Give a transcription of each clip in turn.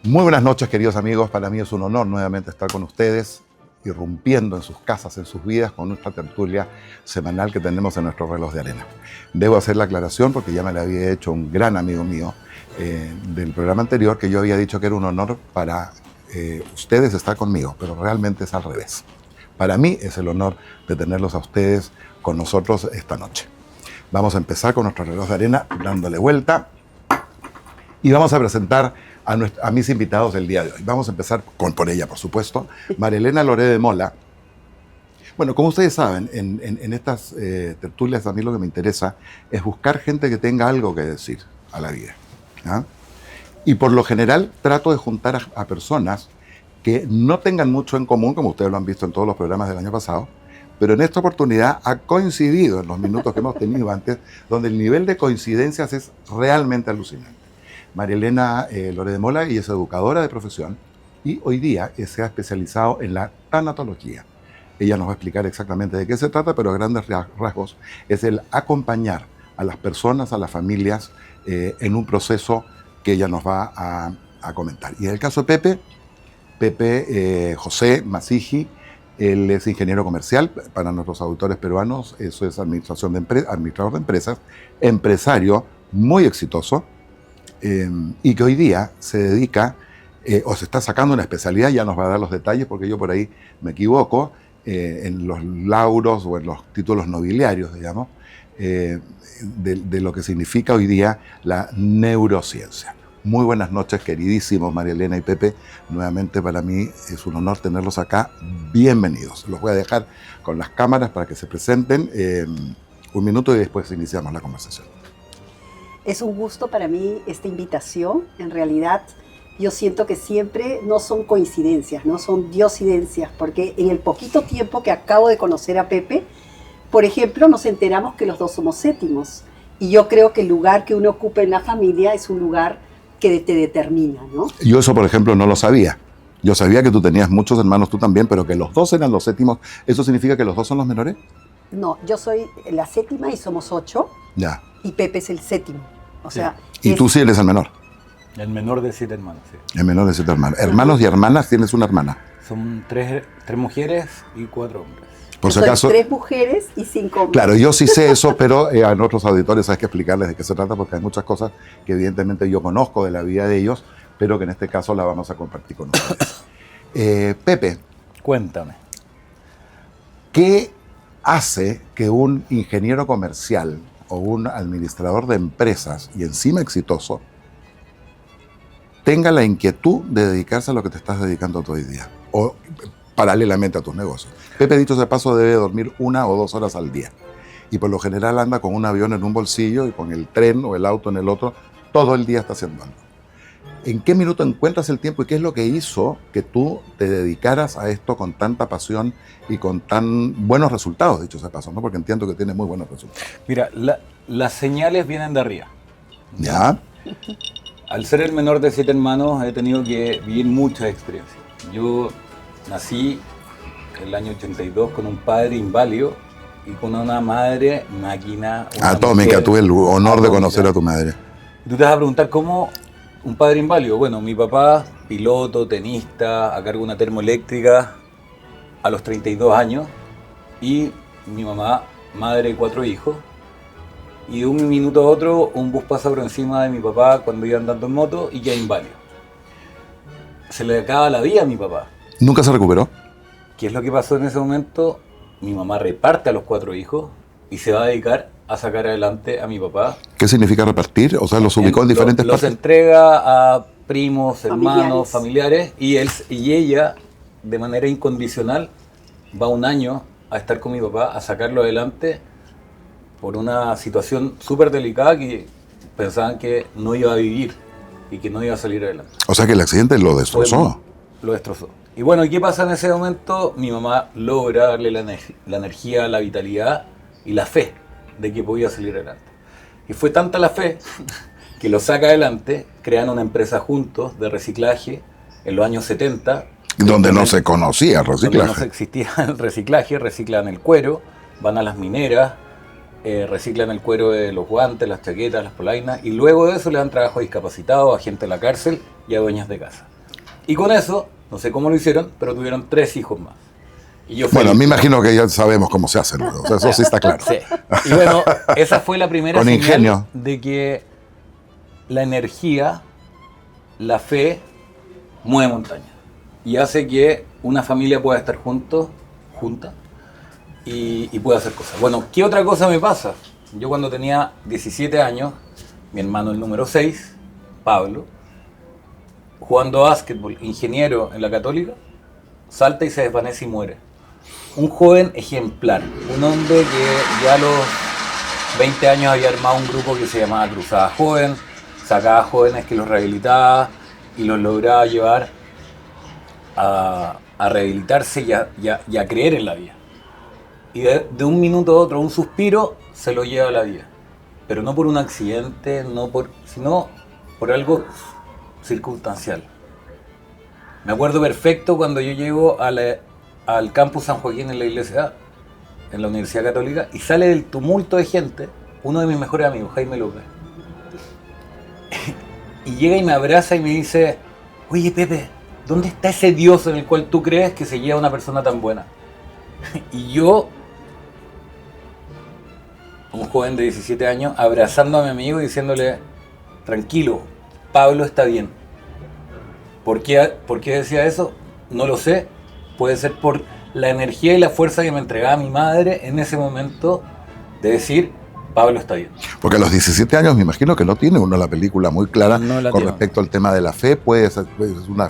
Muy buenas noches, queridos amigos. Para mí es un honor nuevamente estar con ustedes, irrumpiendo en sus casas, en sus vidas, con nuestra tertulia semanal que tenemos en nuestro reloj de arena. Debo hacer la aclaración porque ya me la había hecho un gran amigo mío del programa anterior, que yo había dicho que era un honor para ustedes estar conmigo, pero realmente es al revés. Para mí es el honor de tenerlos a ustedes con nosotros esta noche. Vamos a empezar con nuestro reloj de arena dándole vuelta y vamos a presentar a mis invitados del día de hoy. Vamos a empezar por ella, por supuesto, María Elena Loré de Mola. Bueno, como ustedes saben, en estas tertulias a mí lo que me interesa es buscar gente que tenga algo que decir a la vida. ¿Ah? Y por lo general trato de juntar a personas que no tengan mucho en común, como ustedes lo han visto en todos los programas del año pasado, pero en esta oportunidad ha coincidido en los minutos que hemos tenido antes, donde el nivel de coincidencias es realmente alucinante. María Elena Loré de Mola, y es educadora de profesión, y hoy día se ha especializado en la tanatología. Ella nos va a explicar exactamente de qué se trata, pero a grandes rasgos es el acompañar a las personas, a las familias, en un proceso que ella nos va a comentar. Y en el caso de Pepe José Masigi, él es ingeniero comercial para nuestros auditores peruanos, eso es administrador de empresas, empresario muy exitoso, y que hoy día se dedica o se está sacando una especialidad, ya nos va a dar los detalles porque yo por ahí me equivoco, en los lauros o en los títulos nobiliarios, digamos, de lo que significa hoy día la neurociencia. Muy buenas noches, queridísimos María Elena y Pepe. Nuevamente para mí es un honor tenerlos acá. Bienvenidos. Los voy a dejar con las cámaras para que se presenten un minuto y después iniciamos la conversación. Es un gusto para mí esta invitación. En realidad, yo siento que siempre no son coincidencias, no son diosidencias, porque en el poquito tiempo que acabo de conocer a Pepe, por ejemplo, nos enteramos que los dos somos sétimos. Y yo creo que el lugar que uno ocupa en la familia es un lugar que te determina, ¿no? Yo eso, por ejemplo, no lo sabía. Yo sabía que tú tenías muchos hermanos, tú también, pero que los dos eran los sétimos. ¿Eso significa que los dos son los menores? No, yo soy la séptima y somos 8. Ya. Y Pepe es el séptimo. O sea, y tú sí eres el menor. El menor de 7 hermanos, sí. El menor de 7 hermanos. Hermanos y hermanas, tienes una hermana. Son 3 mujeres y 4 hombres. Por si acaso, 3 mujeres y 5 hombres. Claro, yo sí sé eso, pero a nuestros auditores hay que explicarles de qué se trata, porque hay muchas cosas que evidentemente yo conozco de la vida de ellos, pero que en este caso la vamos a compartir con ustedes. Pepe. Cuéntame. ¿Qué hace que un ingeniero comercial o un administrador de empresas, y encima exitoso, tenga la inquietud de dedicarse a lo que te estás dedicando todo el día, o paralelamente a tus negocios? Pepe, dicho de paso, debe dormir 1 o 2 horas al día, y por lo general anda con un avión en un bolsillo y con el tren o el auto en el otro, todo el día está haciendo algo. ¿En qué minuto encuentras el tiempo y qué es lo que hizo que tú te dedicaras a esto con tanta pasión y con tan buenos resultados, dicho sea paso, ¿no? Porque entiendo que tienes muy buenos resultados. Mira, las señales vienen de arriba. ¿Ya? Al ser el menor de 7 hermanos he tenido que vivir muchas experiencias. Yo nací en el año 82 con un padre inválido y con una madre máquina. Atómica, tuve el honor de conocer a tu madre. Tú te vas a preguntar cómo un padre inválido. Bueno, mi papá, piloto, tenista, a cargo de una termoeléctrica a los 32 años, y mi mamá, madre de 4 hijos, y de un minuto a otro un bus pasa por encima de mi papá cuando iba andando en moto y queda inválido. Se le acaba la vida a mi papá. ¿Nunca se recuperó? ¿Qué es lo que pasó en ese momento? Mi mamá reparte a los 4 hijos y se va a dedicar a sacar adelante a mi papá. ¿Qué significa repartir? O sea, los ubicó en diferentes los partes. entrega a primos, hermanos, familiares, y ella, de manera incondicional, va 1 año a estar con mi papá, a sacarlo adelante por una situación súper delicada que pensaban que no iba a vivir y que no iba a salir adelante. O sea que el accidente lo destrozó. Lo destrozó. Y bueno, ¿y qué pasa en ese momento? Mi mamá logra darle la energía, la vitalidad y la fe de que podía salir adelante. Y fue tanta la fe que lo saca adelante, crean una empresa juntos de reciclaje en los años 70. Donde no se conocía el reciclaje. Donde no existía el reciclaje, reciclan el cuero, van a las mineras, reciclan el cuero de los guantes, las chaquetas, las polainas, y luego de eso le dan trabajo a discapacitados, a gente de la cárcel y a dueñas de casa. Y con eso, no sé cómo lo hicieron, pero tuvieron 3 hijos más. Y yo Bueno, feliz. me imagino que ya sabemos cómo se hace, ¿no? O sea, eso sí está claro. Sí. Y bueno, esa fue la primera Con señal ingenio. de que la energía, la fe, mueve montañas. Y hace que una familia pueda estar junta, y pueda hacer cosas. Bueno, ¿qué otra cosa me pasa? Yo cuando tenía 17 años, mi hermano el número 6, Pablo, jugando básquetbol, ingeniero en la Católica, salta y se desvanece y muere. Un joven ejemplar, un hombre que ya a los 20 años había armado un grupo que se llamaba Cruzada Joven, sacaba jóvenes que los rehabilitaba y los lograba llevar a rehabilitarse y a creer en la vida. Y de un minuto a otro, un suspiro, se lo lleva a la vida. Pero no por un accidente, sino por algo circunstancial. Me acuerdo perfecto cuando yo llego al campus San Joaquín en la iglesia, en la Universidad Católica, y sale del tumulto de gente uno de mis mejores amigos, Jaime López. Y llega y me abraza y me dice, oye Pepe, ¿dónde está ese Dios en el cual tú crees que se lleva a una persona tan buena? Y yo, un joven de 17 años, abrazando a mi amigo y diciéndole, tranquilo, Pablo está bien. ¿Por qué decía eso? No lo sé. Puede ser por la energía y la fuerza que me entregaba mi madre en ese momento de decir, Pablo está bien. Porque a los 17 años me imagino que no tiene uno la película muy clara No la con tiene. respecto al tema de la fe.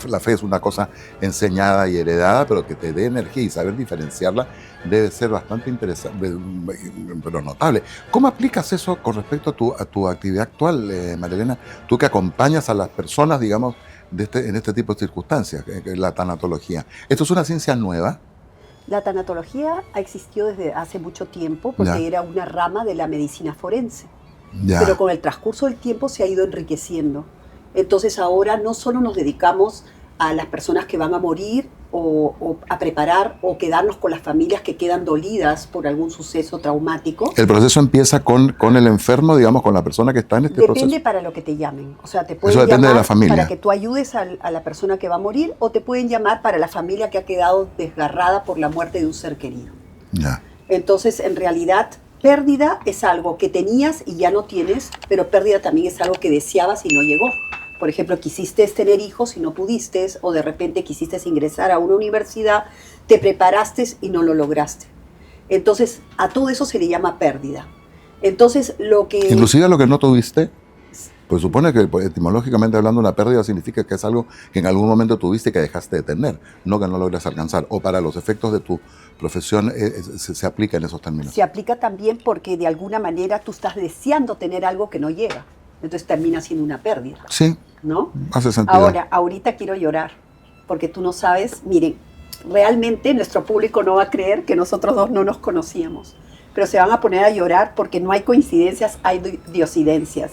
La fe es una cosa enseñada y heredada, pero que te dé energía y saber diferenciarla debe ser bastante interesante, pero notable. ¿Cómo aplicas eso con respecto a tu actividad actual, Marilena? Tú que acompañas a las personas, digamos, en este tipo de circunstancias, que es la tanatología. ¿Esto es una ciencia nueva? La tanatología ha existido desde hace mucho tiempo porque Ya. era una rama de la medicina forense. Ya. Pero con el transcurso del tiempo se ha ido enriqueciendo. Entonces ahora no solo nos dedicamos a las personas que van a morir o a preparar o quedarnos con las familias que quedan dolidas por algún suceso traumático. El proceso empieza con el enfermo, digamos, con la persona que está en este Depende proceso. para lo que te llamen. O sea, te pueden Eso depende de llamar la familia. para que tú ayudes a la persona que va a morir o te pueden llamar para la familia que ha quedado desgarrada por la muerte de un ser querido. Ya. Entonces, en realidad, pérdida es algo que tenías y ya no tienes, pero pérdida también es algo que deseabas y no llegó. Por ejemplo, quisiste tener hijos y no pudiste, o de repente quisiste ingresar a una universidad, te preparaste y no lo lograste. Entonces, a todo eso se le llama pérdida. Entonces, lo que... Inclusive a lo que no tuviste, pues supone que pues, etimológicamente hablando una pérdida significa que es algo que en algún momento tuviste y que dejaste de tener, no que no logras alcanzar. O para los efectos de tu profesión se aplica en esos términos. Se aplica también porque de alguna manera tú estás deseando tener algo que no llega. Entonces termina siendo una pérdida, Sí, ¿no? hace sentido. Ahora, ahorita quiero llorar, porque tú no sabes, miren, realmente nuestro público no va a creer que nosotros dos no nos conocíamos, pero se van a poner a llorar porque no hay coincidencias, hay diosidencias.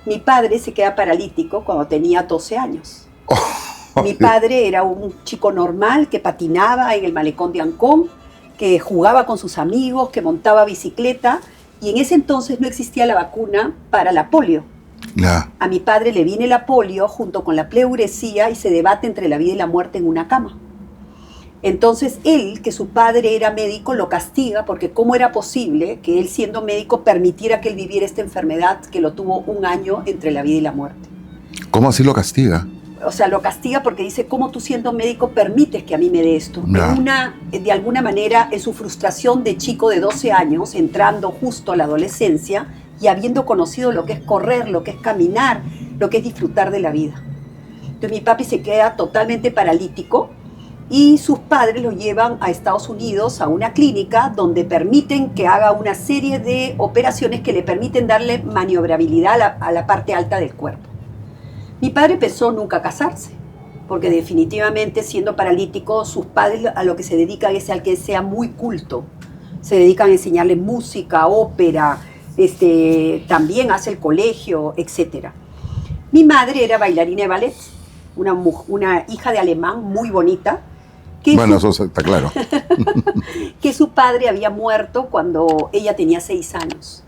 Mi padre se queda paralítico cuando tenía 12 años. Mi padre era un chico normal que patinaba en el malecón de Ancón, que jugaba con sus amigos, que montaba bicicleta, y en ese entonces no existía la vacuna para la polio. Ya. A mi padre le viene la polio junto con la pleuresía y se debate entre la vida y la muerte en una cama. Entonces él, que su padre era médico, lo castiga porque cómo era posible que él siendo médico permitiera que él viviera esta enfermedad que lo tuvo 1 año entre la vida y la muerte. ¿Cómo así lo castiga? O sea, lo castiga porque dice, ¿cómo tú siendo médico permites que a mí me dé esto? Ya. De alguna manera, en su frustración de chico de 12 años, entrando justo a la adolescencia y habiendo conocido lo que es correr, lo que es caminar, lo que es disfrutar de la vida. Entonces mi papi se queda totalmente paralítico y sus padres lo llevan a Estados Unidos, a una clínica donde permiten que haga una serie de operaciones que le permiten darle maniobrabilidad a la parte alta del cuerpo. Mi padre pensó nunca casarse, porque definitivamente siendo paralítico, sus padres a lo que se dedican es al que sea muy culto. Se dedican a enseñarle música, ópera, también hace el colegio, etc. Mi madre era bailarina de ballet, una hija de alemán muy bonita, Bueno, eso está claro. que su padre había muerto cuando ella tenía 6 años.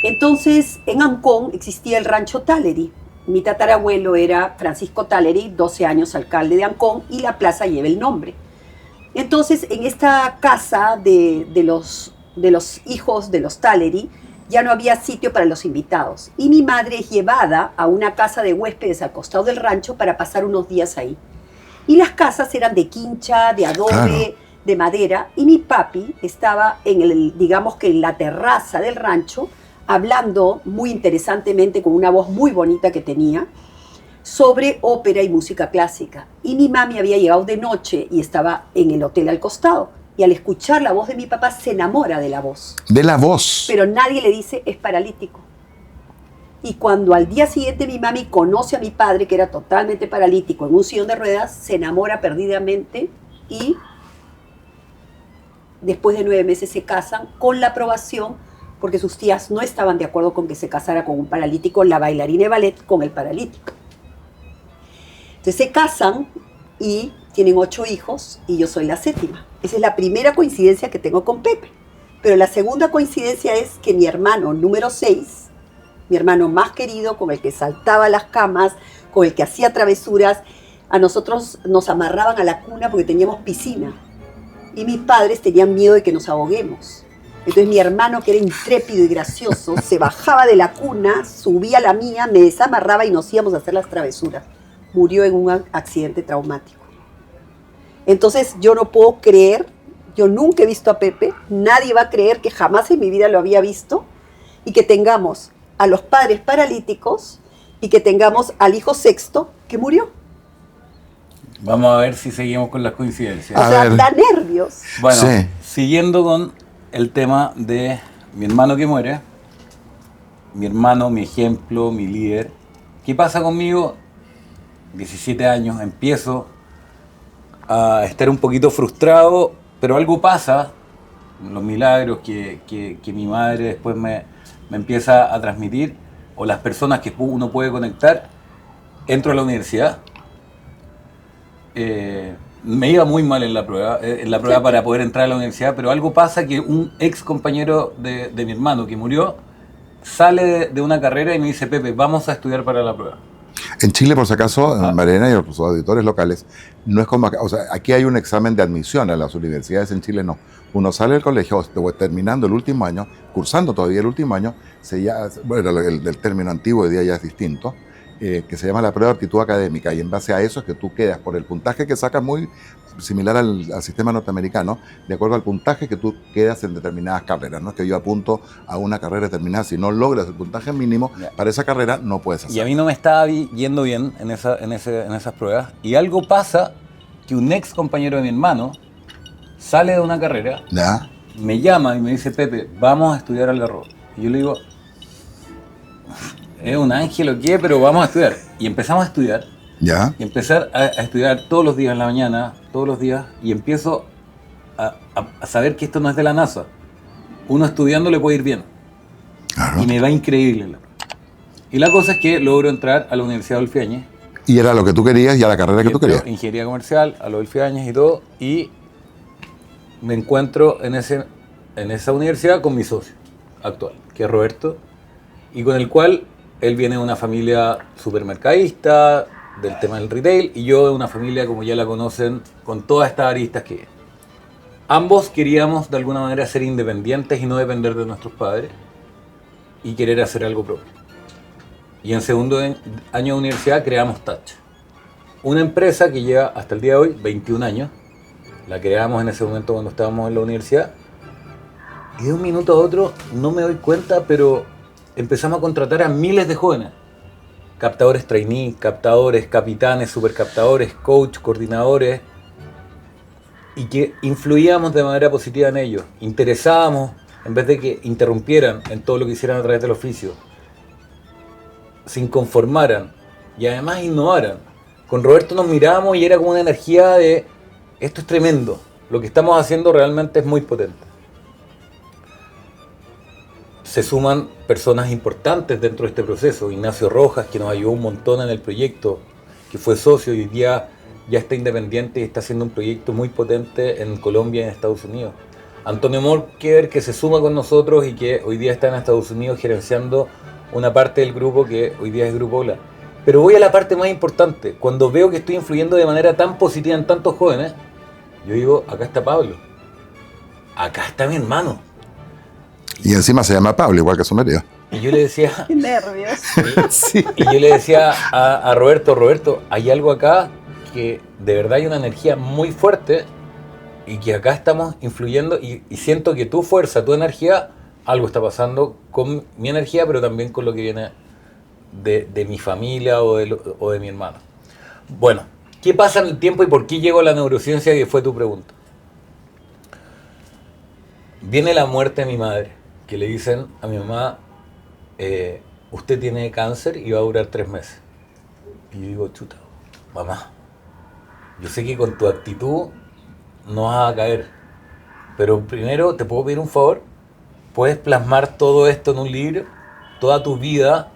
Entonces, en Ancón existía el rancho Tallery, Mi tatarabuelo era Francisco Tallery, 12 años alcalde de Ancón, y la plaza lleva el nombre. Entonces, en esta casa de los hijos de los Tallery, ya no había sitio para los invitados. Y mi madre es llevada a una casa de huéspedes al costado del rancho para pasar unos días ahí. Y las casas eran de quincha, de adobe, claro, de madera. Y mi papi estaba digamos que en la terraza del rancho, hablando muy interesantemente, con una voz muy bonita que tenía, sobre ópera y música clásica. Y mi mami había llegado de noche y estaba en el hotel al costado. Y al escuchar la voz de mi papá se enamora de la voz. De la voz. Pero nadie le dice es paralítico. Y cuando al día siguiente mi mami conoce a mi padre, que era totalmente paralítico, en un sillón de ruedas, se enamora perdidamente y después de 9 meses se casan con la aprobación, porque sus tías no estaban de acuerdo con que se casara con un paralítico, la bailarina de ballet con el paralítico. Entonces se casan y tienen 8 hijos y yo soy la 7ª. Esa es la primera coincidencia que tengo con Pepe. Pero la segunda coincidencia es que mi hermano número 6, mi hermano más querido, con el que saltaba las camas, con el que hacía travesuras, a nosotros nos amarraban a la cuna porque teníamos piscina. Y mis padres tenían miedo de que nos ahoguemos. Entonces mi hermano, que era intrépido y gracioso, se bajaba de la cuna, subía a la mía, me desamarraba y nos íbamos a hacer las travesuras. Murió en un accidente traumático. Entonces yo no puedo creer, yo nunca he visto a Pepe, nadie va a creer que jamás en mi vida lo había visto, y que tengamos a los padres paralíticos y que tengamos al hijo sexto que murió. Vamos a ver si seguimos con las coincidencias. O sea, da nervios. Bueno, sí, siguiendo con el tema de mi hermano que muere, mi hermano, mi ejemplo, mi líder. ¿Qué pasa conmigo? 17 años, empiezo a estar un poquito frustrado, pero algo pasa, los milagros que mi madre después me empieza a transmitir, o las personas que uno puede conectar. Entro a la universidad, me iba muy mal en la prueba para poder entrar a la universidad, pero algo pasa que un ex compañero de mi hermano que murió sale de una carrera y me dice: Pepe, vamos a estudiar para la prueba. En Chile, por si acaso, Mariana y los auditores locales, no es como acá. O sea, aquí hay un examen de admisión a las universidades, en Chile no. Uno sale del colegio, terminando el último año, cursando todavía el último año, bueno, el término antiguo hoy día ya es distinto, que se llama la prueba de aptitud académica, y en base a eso es que tú quedas por el puntaje que sacas, muy similar al sistema norteamericano, de acuerdo al puntaje que tú quedas en determinadas carreras. No es que yo apunto a una carrera determinada, si no logras el puntaje mínimo para esa carrera, no puedes hacer. Y a mí no me estaba yendo bien en esas pruebas, y algo pasa que un ex compañero de mi hermano sale de una carrera, ¿ya? Me llama y me dice: Pepe, vamos a estudiar al Garrobo. Y yo le digo: ¿es un ángel o qué? Pero vamos a estudiar. Y empezamos a estudiar. ¿Ya? Y empezar a estudiar todos los días en la mañana, todos los días, y empiezo a saber que esto no es de la NASA. Uno estudiando le puede ir bien. Claro. Y me va increíble. Y la cosa es que logro entrar a la Universidad Adolfo Ibáñez. Y era lo que tú querías y a la carrera que tú querías. Ingeniería comercial, a la Adolfo Ibáñez y todo. Y me encuentro en esa universidad con mi socio actual, que es Roberto, y con el cual él viene de una familia supermercadista, del tema del retail, y yo de una familia, como ya la conocen, con todas estas aristas que ambos queríamos de alguna manera ser independientes y no depender de nuestros padres, y querer hacer algo propio. Y en segundo año de universidad creamos Touch, una empresa que lleva hasta el día de hoy 21 años. La creamos en ese momento cuando estábamos en la universidad, y de un minuto a otro, no me doy cuenta, pero empezamos a contratar a miles de jóvenes. Captadores trainee, captadores, capitanes, supercaptadores, coach, coordinadores, y que influíamos de manera positiva en ellos. Interesábamos, en vez de que interrumpieran en todo lo que hicieran a través del oficio, se inconformaran y además innovaran. Con Roberto nos mirábamos y era como una energía de: esto es tremendo, lo que estamos haciendo realmente es muy potente. Se suman personas importantes dentro de este proceso. Ignacio Rojas, que nos ayudó un montón en el proyecto, que fue socio y hoy día ya está independiente y está haciendo un proyecto muy potente en Colombia y en Estados Unidos. Antonio Morker, que se suma con nosotros y que hoy día está en Estados Unidos gerenciando una parte del grupo que hoy día es Grupo Ola. Pero voy a la parte más importante. Cuando veo que estoy influyendo de manera tan positiva en tantos jóvenes, yo digo, acá está Pablo. Acá está mi hermano. Y encima se llama Pablo, igual que su marido. Y yo le decía... Qué nervios. Sí. Y yo le decía a Roberto, hay algo acá que de verdad hay una energía muy fuerte y que acá estamos influyendo y siento que tu fuerza, tu energía, algo está pasando con mi energía, pero también con lo que viene de mi familia o de mi hermano. Bueno, ¿qué pasa en el tiempo y por qué llego a la neurociencia, que fue tu pregunta? Viene la muerte de mi madre, que le dicen a mi mamá, usted tiene cáncer y va a durar 3 meses. Y yo digo, chuta, mamá, yo sé que con tu actitud no vas a caer, pero primero te puedo pedir un favor, puedes plasmar todo esto en un libro, toda tu vida,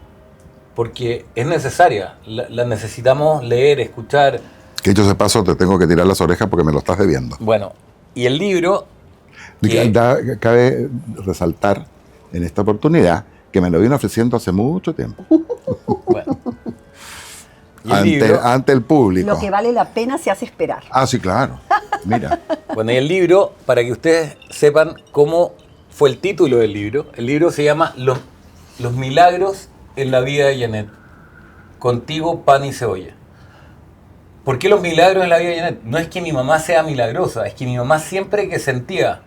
porque es necesaria, la necesitamos leer, escuchar. Que dicho ese paso, te tengo que tirar las orejas porque me lo estás debiendo. Bueno, y el libro... Cabe resaltar en esta oportunidad que me lo vino ofreciendo hace mucho tiempo. Bueno. Y el libro, ante el público. Lo que vale la pena se hace esperar. Ah, sí, claro. Mira. bueno, y el libro, para que ustedes sepan cómo fue el título del libro, el libro se llama Los milagros en la vida de Janet. Contigo, pan y cebolla. ¿Por qué los milagros en la vida de Janet? No es que mi mamá sea milagrosa, es que mi mamá siempre que sentía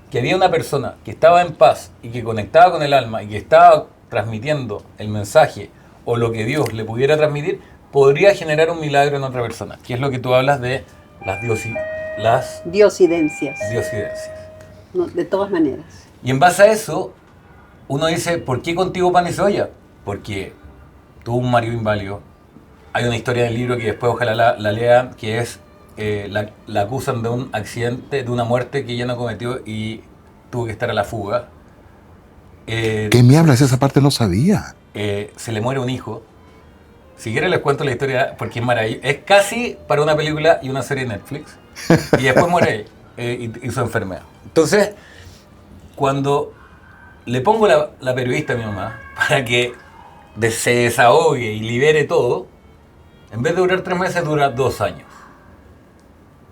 que había una persona que estaba en paz y que conectaba con el alma y que estaba transmitiendo el mensaje o lo que Dios le pudiera transmitir, podría generar un milagro en otra persona, que es lo que tú hablas de las Diosidencias. diosidencias. No, de todas maneras. Y en base a eso, uno dice, ¿por qué contigo pan y cebolla? Porque tuvo un marido inválido. Hay una historia del libro que después ojalá la lean, que es, la acusan de un accidente, de una muerte que ella no cometió y tuvo que estar a la fuga. ¿Qué me hablas? Esa parte no sabía. Se le muere un hijo. Si quieren les cuento la historia porque es maravillosa. Es casi para una película y una serie de Netflix. Y después muere y su enfermedad. Entonces, cuando le pongo la periodista a mi mamá para que se desahogue y libere todo, en vez de durar 3 meses, dura 2 años.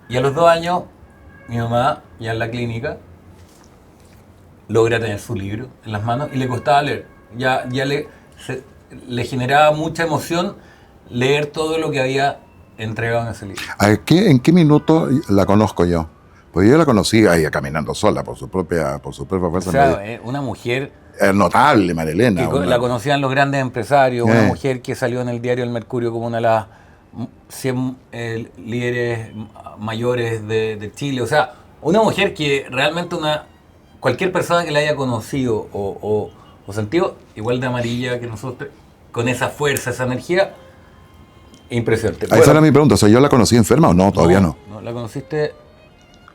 Y a los 2 años, mi mamá, ya en la clínica, logra tener su libro en las manos y le costaba leer. Ya le generaba mucha emoción leer todo lo que había entregado en ese libro. ¿En qué minuto la conozco yo? Pues yo la conocí ahí caminando sola por su propia fuerza. O sea, una mujer notable, Marilena. La conocían los grandes empresarios, una mujer que salió en el diario El Mercurio como una de las 100 líderes mayores de Chile. O sea, una mujer que realmente cualquier persona que la haya conocido o sentido, igual de amarilla que nosotros, con esa fuerza, esa energía, impresionante. Esa era mi pregunta, ¿soy yo la conocí enferma o no? Todavía no. No la conociste...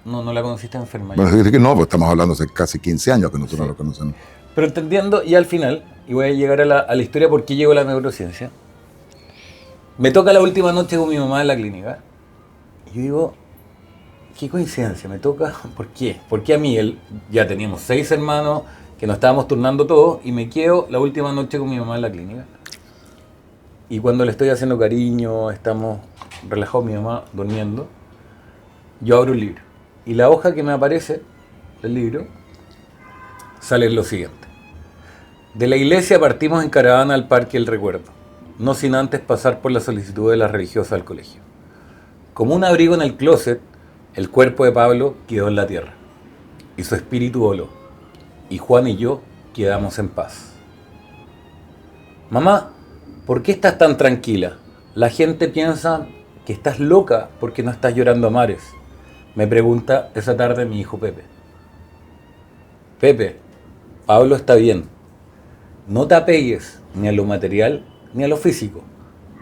No la conociste enferma. Bueno, es que no, pues estamos hablando hace casi 15 años que nosotros no lo conocemos. Pero entendiendo, y al final, y voy a llegar a la historia por qué llego a la neurociencia, me toca la última noche con mi mamá en la clínica. Y yo digo, qué coincidencia, me toca, ¿por qué? Porque a mí, ya teníamos 6 hermanos, que nos estábamos turnando todos, y me quedo la última noche con mi mamá en la clínica. Y cuando le estoy haciendo cariño, estamos relajados, mi mamá durmiendo, yo abro un libro. Y la hoja que me aparece del libro sale lo siguiente. De la iglesia partimos en caravana al Parque del Recuerdo, no sin antes pasar por la solicitud de las religiosas del colegio. Como un abrigo en el closet, el cuerpo de Pablo quedó en la tierra, y su espíritu voló, y Juan y yo quedamos en paz. Mamá, ¿por qué estás tan tranquila? La gente piensa que estás loca porque no estás llorando a mares. Me pregunta esa tarde mi hijo Pepe. Pepe, Pablo está bien. No te apegues ni a lo material ni a lo físico,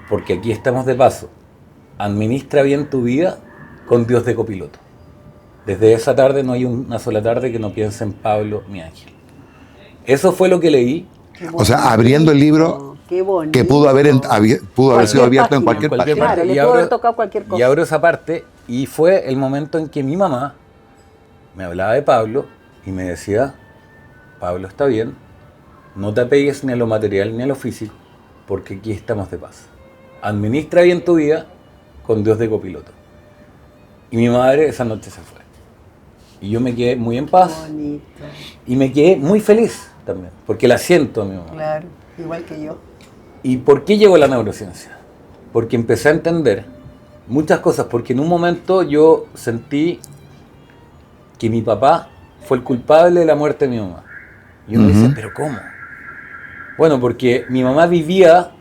porque aquí estamos de paso. Administra bien tu vida con Dios de copiloto. Desde esa tarde no hay una sola tarde que no piense en Pablo, mi ángel. Eso fue lo que leí. O sea, abriendo el libro que pudo haber sido abierto en cualquier página. Claro, le pudo haber tocado cualquier cosa. Y abro esa parte y fue el momento en que mi mamá me hablaba de Pablo y me decía, Pablo está bien, no te apegues ni a lo material ni a lo físico, porque aquí estamos de paz. administra bien tu vida con Dios de copiloto. Y mi madre esa noche se fue. Y yo me quedé muy en paz. Bonito. Y me quedé muy feliz también, porque la siento a mi mamá. Claro, igual que yo. ¿Y por qué llegó la neurociencia? Porque empecé a entender muchas cosas, porque en un momento yo sentí que mi papá fue el culpable de la muerte de mi mamá. Y uno dice, ¿pero cómo? Bueno, porque mi mamá vivía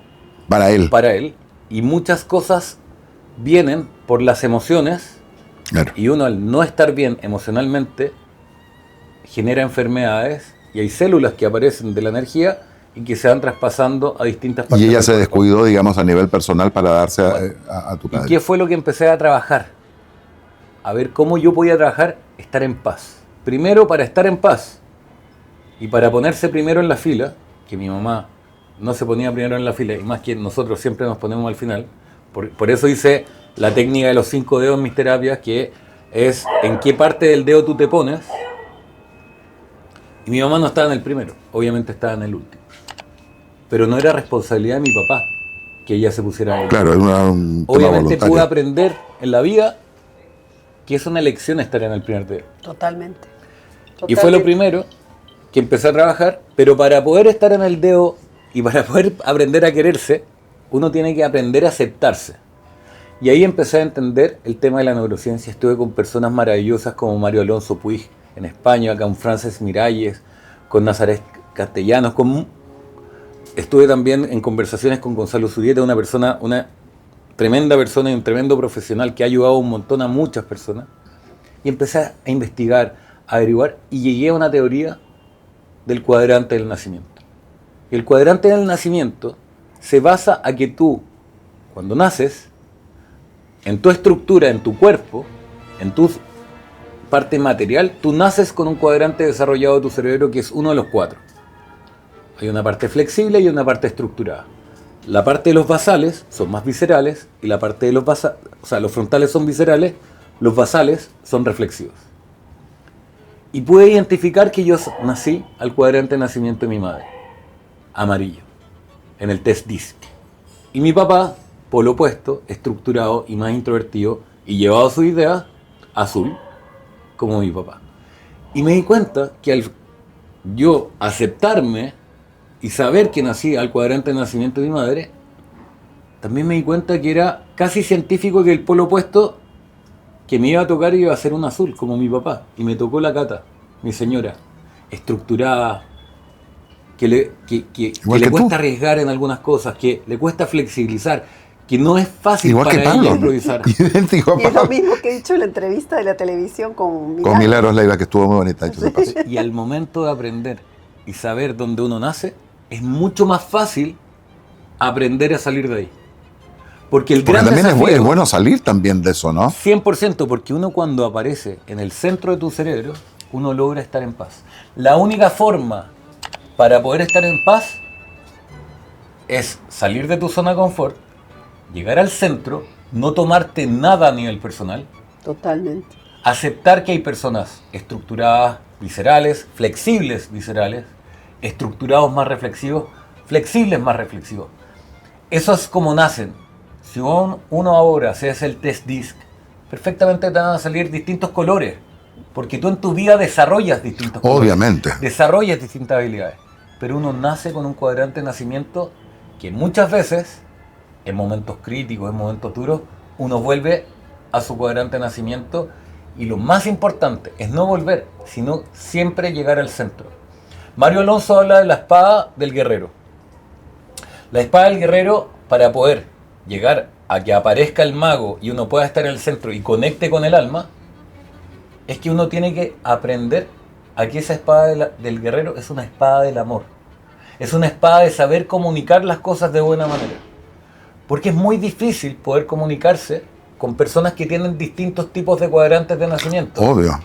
Para él. para él y muchas cosas vienen por las emociones. Claro. Y uno al no estar bien emocionalmente genera enfermedades y hay células que aparecen de la energía y que se van traspasando a distintas partes. Y ella del se cuerpo. descuidó, digamos, a nivel personal para darse a tu ¿Y padre. qué fue lo que empecé a trabajar? A ver cómo yo podía trabajar, estar en paz. Primero para estar en paz y para ponerse primero en la fila, que mi mamá no se ponía primero en la fila y más que nosotros siempre nos ponemos al final. Por eso hice la técnica de los 5 dedos en mis terapias, que es en qué parte del dedo tú te pones. Y mi mamá no estaba en el primero, obviamente estaba en el último. Pero no era responsabilidad de mi papá que ella se pusiera ahí. Claro, es un tema Obviamente voluntario. pude aprender en la vida que es una elección estar en el primer dedo. Totalmente. Y fue lo primero que empecé a trabajar, pero para poder estar en el dedo y para poder aprender a quererse, uno tiene que aprender a aceptarse. Y ahí empecé a entender el tema de la neurociencia. Estuve con personas maravillosas como Mario Alonso Puig en España, con Frances Miralles, con Nazaret Castellanos. Estuve también en conversaciones con Gonzalo Zurieta, una tremenda persona y un tremendo profesional que ha ayudado un montón a muchas personas. Y empecé a investigar, a averiguar y llegué a una teoría del cuadrante del nacimiento. Y el cuadrante del nacimiento se basa a que tú, cuando naces, en tu estructura, en tu cuerpo, en tu parte material, tú naces con un cuadrante desarrollado de tu cerebro que es uno de los 4. Hay una parte flexible y una parte estructurada. La parte de los basales son más viscerales y la parte de los los frontales son viscerales, los basales son reflexivos. Y pude identificar que yo nací al cuadrante de nacimiento de mi madre, amarillo, en el test DISC. Y mi papá, polo opuesto, estructurado y más introvertido, y llevado a su idea, azul, como mi papá. Y me di cuenta que al yo aceptarme y saber que nací al cuadrante de nacimiento de mi madre, también me di cuenta que era casi científico que el polo opuesto que me iba a tocar iba a ser un azul, como mi papá. Y me tocó la Cata, mi señora, estructurada, que le cuesta arriesgar en algunas cosas, que le cuesta flexibilizar, que no es fácil Igual para que ella Pablo, improvisar. idéntico a Y es lo Pablo. mismo que he dicho en la entrevista de la televisión con Milagros. Con Milagros Leiva, que estuvo muy bonita, dicho de paso. Y al momento de aprender y saber dónde uno nace, es mucho más fácil aprender a salir de ahí. Porque el Porque gran también desafío, es bueno salir también de eso, ¿no? 100%, porque uno cuando aparece en el centro de tu cerebro, uno logra estar en paz. La única forma para poder estar en paz es salir de tu zona de confort, llegar al centro, no tomarte nada a nivel personal, Totalmente. aceptar que hay personas estructuradas, viscerales, flexibles, viscerales, estructurados más reflexivos, flexibles más reflexivos. Eso es como nacen. Si uno ahora se hace el test DISC, perfectamente te van a salir distintos colores, porque tú en tu vida desarrollas distintos colores. Obviamente. Desarrollas distintas habilidades. Pero uno nace con un cuadrante de nacimiento que muchas veces, en momentos críticos, en momentos duros, uno vuelve a su cuadrante de nacimiento. Y lo más importante es no volver, sino siempre llegar al centro. Mario Alonso habla de la espada del guerrero. La espada del guerrero, para poder llegar a que aparezca el mago y uno pueda estar en el centro y conecte con el alma, es que uno tiene que aprender a que esa espada del guerrero es una espada del amor. Es una espada de saber comunicar las cosas de buena manera. Porque es muy difícil poder comunicarse con personas que tienen distintos tipos de cuadrantes de nacimiento. Obvio.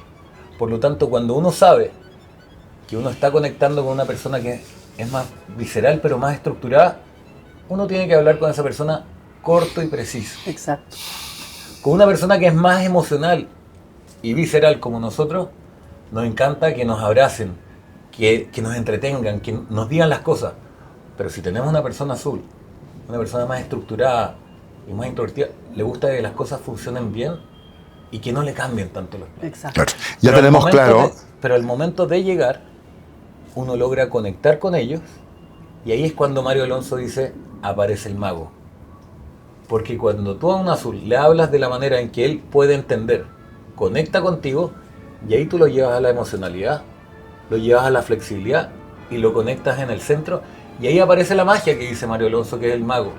Por lo tanto, cuando uno sabe que uno está conectando con una persona que es más visceral pero más estructurada, uno tiene que hablar con esa persona corto y preciso. Exacto. Con una persona que es más emocional y visceral como nosotros, nos encanta que nos abracen, que nos entretengan, que nos digan las cosas. Pero si tenemos una persona azul, una persona más estructurada, y más introvertida, le gusta que las cosas funcionen bien y que no le cambien tanto los planes. Exacto. Claro. Ya Pero tenemos claro. Pero al momento de llegar, uno logra conectar con ellos, y ahí es cuando Mario Alonso dice, aparece el mago. Porque cuando tú a un azul le hablas de la manera en que él puede entender, conecta contigo, y ahí tú lo llevas a la emocionalidad, lo llevas a la flexibilidad y lo conectas en el centro, y ahí aparece la magia que dice Mario Alonso, que es el mago.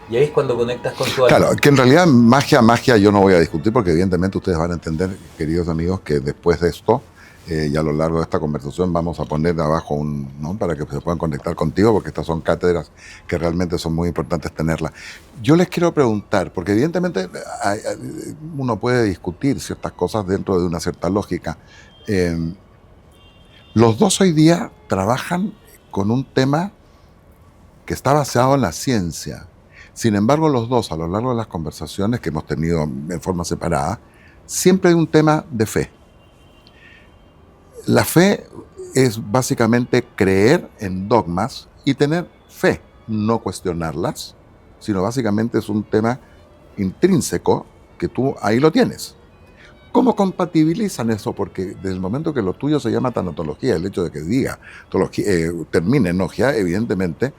Y ahí es cuando conectas con tu alma. Claro, que en realidad magia yo no voy a discutir, porque evidentemente ustedes van a entender, queridos amigos, que después de esto, y a lo largo de esta conversación vamos a poner abajo ¿no? para que se puedan conectar contigo, porque estas son cátedras que realmente son muy importantes tenerlas. Yo les quiero preguntar, porque evidentemente uno puede discutir ciertas cosas dentro de una cierta lógica. Los dos hoy día trabajan con un tema que está basado en la ciencia. Sin embargo, los dos, a lo largo de las conversaciones que hemos tenido en forma separada, siempre hay un tema de fe. La fe es básicamente creer en dogmas y tener fe, no cuestionarlas, sino básicamente es un tema intrínseco que tú ahí lo tienes. ¿Cómo compatibilizan eso? Porque desde el momento que lo tuyo se llama tanatología, el hecho de que diga, termine en logia, evidentemente,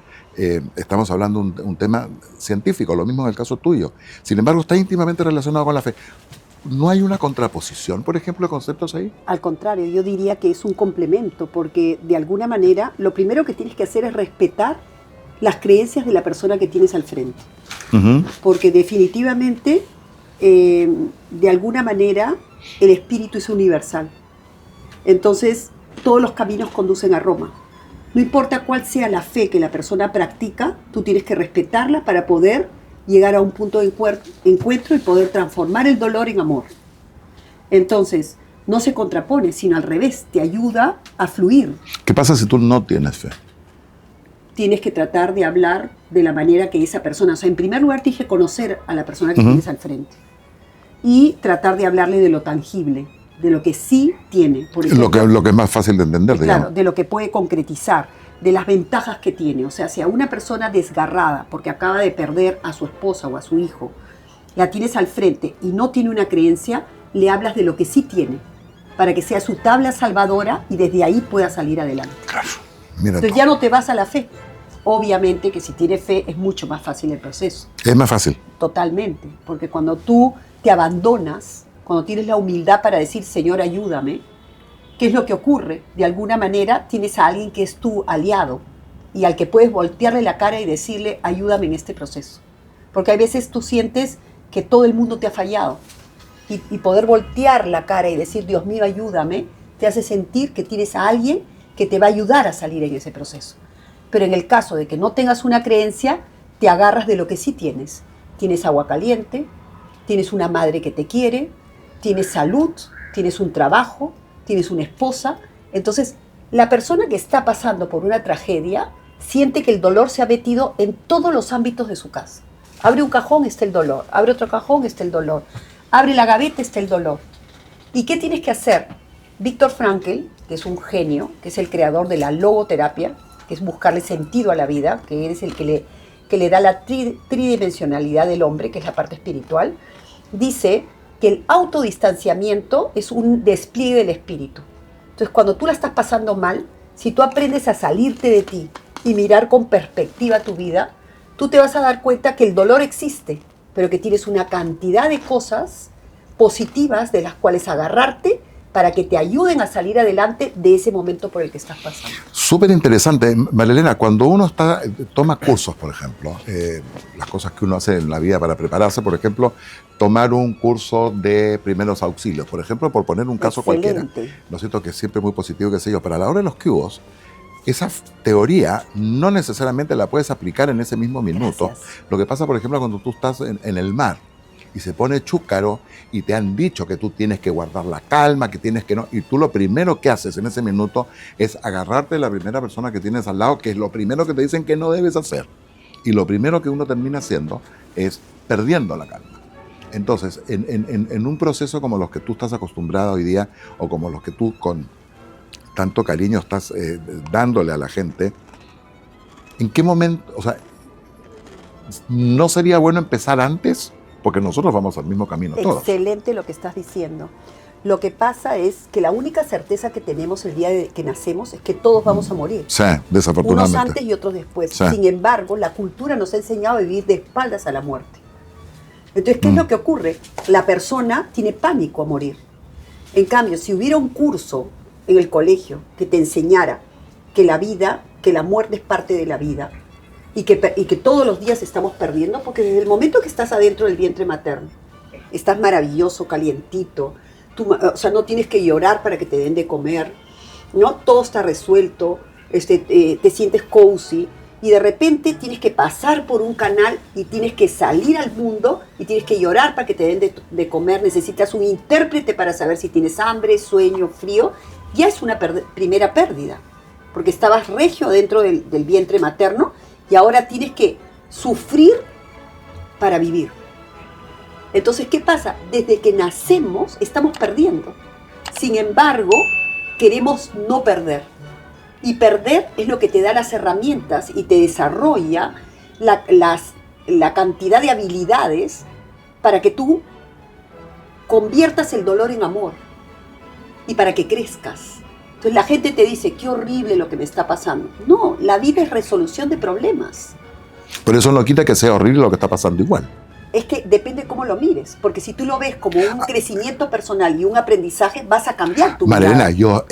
estamos hablando de un tema científico, lo mismo en el caso tuyo. Sin embargo, está íntimamente relacionado con la fe. ¿No hay una contraposición, por ejemplo, de conceptos ahí? Al contrario, yo diría que es un complemento, porque de alguna manera lo primero que tienes que hacer es respetar las creencias de la persona que tienes al frente. Uh-huh. Porque definitivamente, de alguna manera, el espíritu es universal. Entonces, todos los caminos conducen a Roma. No importa cuál sea la fe que la persona practica, tú tienes que respetarla para poder llegar a un punto de encuentro y poder transformar el dolor en amor. Entonces, no se contrapone, sino al revés, te ayuda a fluir. ¿Qué pasa si tú no tienes fe? Tienes que tratar de hablar de la manera que esa persona, o sea, en primer lugar tienes que conocer a la persona que tienes al frente y tratar de hablarle de lo tangible, de lo que sí tiene. Por ejemplo, lo que es más fácil de entender, claro, digamos. de lo que puede concretizar, de las ventajas que tiene. O sea, si a una persona desgarrada porque acaba de perder a su esposa o a su hijo, la tienes al frente y no tiene una creencia, le hablas de lo que sí tiene, para que sea su tabla salvadora y desde ahí pueda salir adelante. Claro. Mira, entonces ya no te vas a la fe. Obviamente que si tienes fe es mucho más fácil el proceso. Es más fácil. Totalmente, porque cuando tú te abandonas, cuando tienes la humildad para decir, Señor, ayúdame, ¿qué es lo que ocurre? De alguna manera tienes a alguien que es tu aliado y al que puedes voltearle la cara y decirle, ayúdame en este proceso. Porque a veces tú sientes que todo el mundo te ha fallado y poder voltear la cara y decir, Dios mío, ayúdame, te hace sentir que tienes a alguien que te va a ayudar a salir en ese proceso. Pero en el caso de que no tengas una creencia, te agarras de lo que sí tienes. Tienes agua caliente, tienes una madre que te quiere, tienes salud, tienes un trabajo, tienes una esposa. Entonces, la persona que está pasando por una tragedia siente que el dolor se ha metido en todos los ámbitos de su casa. Abre un cajón, está el dolor. Abre otro cajón, está el dolor. Abre la gaveta, está el dolor. ¿Y qué tienes que hacer? Viktor Frankl, que es un genio, que es el creador de la logoterapia, que es buscarle sentido a la vida, que es el que le da la tridimensionalidad del hombre, que es la parte espiritual, dice que el autodistanciamiento es un despliegue del espíritu. Entonces, cuando tú la estás pasando mal, si tú aprendes a salirte de ti y mirar con perspectiva tu vida, tú te vas a dar cuenta que el dolor existe, pero que tienes una cantidad de cosas positivas de las cuales agarrarte para que te ayuden a salir adelante de ese momento por el que estás pasando. Súper interesante. Marilena, cuando uno toma cursos, por ejemplo, las cosas que uno hace en la vida para prepararse, por ejemplo, tomar un curso de primeros auxilios, por ejemplo, por poner un caso cualquiera. ¿No es cierto? Que es siempre muy positivo, qué sé yo, pero a la hora de los cubos, esa teoría no necesariamente la puedes aplicar en ese mismo minuto. Gracias. Lo que pasa, por ejemplo, cuando tú estás en el mar y se pone chúcaro y te han dicho que tú tienes que guardar la calma, que tienes que no, y tú lo primero que haces en ese minuto es agarrarte de la primera persona que tienes al lado, que es lo primero que te dicen que no debes hacer. Y lo primero que uno termina haciendo es perdiendo la calma. Entonces, en un proceso como los que tú estás acostumbrado hoy día, o como los que tú con tanto cariño estás dándole a la gente, ¿en qué momento, o sea, ¿no sería bueno empezar antes? Porque nosotros vamos al mismo camino todos. Excelente lo que estás diciendo. Lo que pasa es que la única certeza que tenemos el día de que nacemos es que todos vamos a morir. Sí, desafortunadamente. Unos antes y otros después. Sí. Sin embargo, la cultura nos ha enseñado a vivir de espaldas a la muerte. Entonces, ¿qué es lo que ocurre? La persona tiene pánico a morir. En cambio, si hubiera un curso en el colegio que te enseñara que la vida, que la muerte es parte de la vida y que todos los días estamos perdiendo, porque desde el momento que estás adentro del vientre materno, estás maravilloso, calientito, o sea, no tienes que llorar para que te den de comer, ¿no? Todo está resuelto, te sientes cozy, y de repente tienes que pasar por un canal y tienes que salir al mundo y tienes que llorar para que te den de comer, necesitas un intérprete para saber si tienes hambre, sueño, frío, ya es una primera pérdida, porque estabas regio dentro del vientre materno y ahora tienes que sufrir para vivir. Entonces, ¿qué pasa? Desde que nacemos estamos perdiendo. Sin embargo, queremos no perder. Y perder es lo que te da las herramientas y te desarrolla la cantidad de habilidades para que tú conviertas el dolor en amor y para que crezcas. Entonces la gente te dice, qué horrible lo que me está pasando. No, la vida es resolución de problemas. Pero eso no quita que sea horrible lo que está pasando igual. Es que depende cómo lo mires, porque si tú lo ves como un crecimiento personal y un aprendizaje, vas a cambiar tu vida. Marilena, yo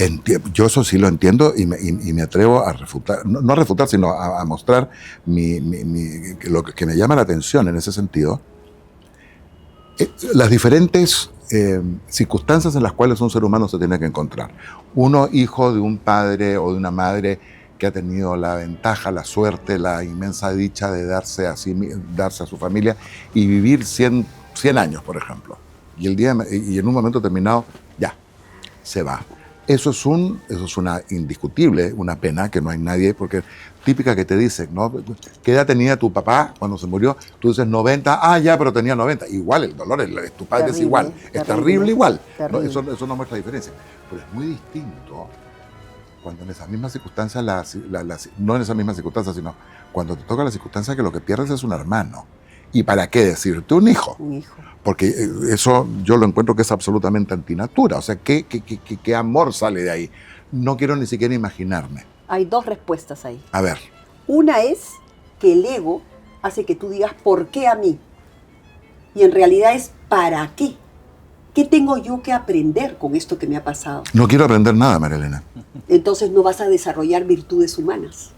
eso sí lo entiendo y me atrevo a refutar, no a refutar, sino a mostrar lo que me llama la atención en ese sentido. Las diferentes circunstancias en las cuales un ser humano se tiene que encontrar. Uno, hijo de un padre o de una madre que ha tenido la ventaja, la suerte, la inmensa dicha de darse a su familia y vivir 100 años, por ejemplo. Y en un momento determinado, ya, se va. Eso es una indiscutible, una pena que no hay nadie, porque típica que te dicen, ¿no? ¿Qué edad tenía tu papá cuando se murió? Tú dices 90, ya, pero tenía 90. Igual, el dolor, tu padre terrible, es igual, es terrible igual. ¿No? Eso no muestra diferencia. Pero es muy distinto cuando en esas mismas circunstancias, no en esas mismas circunstancias, sino cuando te toca la circunstancia que lo que pierdes es un hermano. ¿Y para qué decirte un hijo? Un hijo. Porque eso yo lo encuentro que es absolutamente antinatura. O sea, ¿qué amor sale de ahí? No quiero ni siquiera imaginarme. Hay dos respuestas ahí. A ver. Una es que el ego hace que tú digas, ¿por qué a mí? Y en realidad es, ¿para qué? ¿Qué tengo yo que aprender con esto que me ha pasado? No quiero aprender nada, Marilena. Entonces no vas a desarrollar virtudes humanas.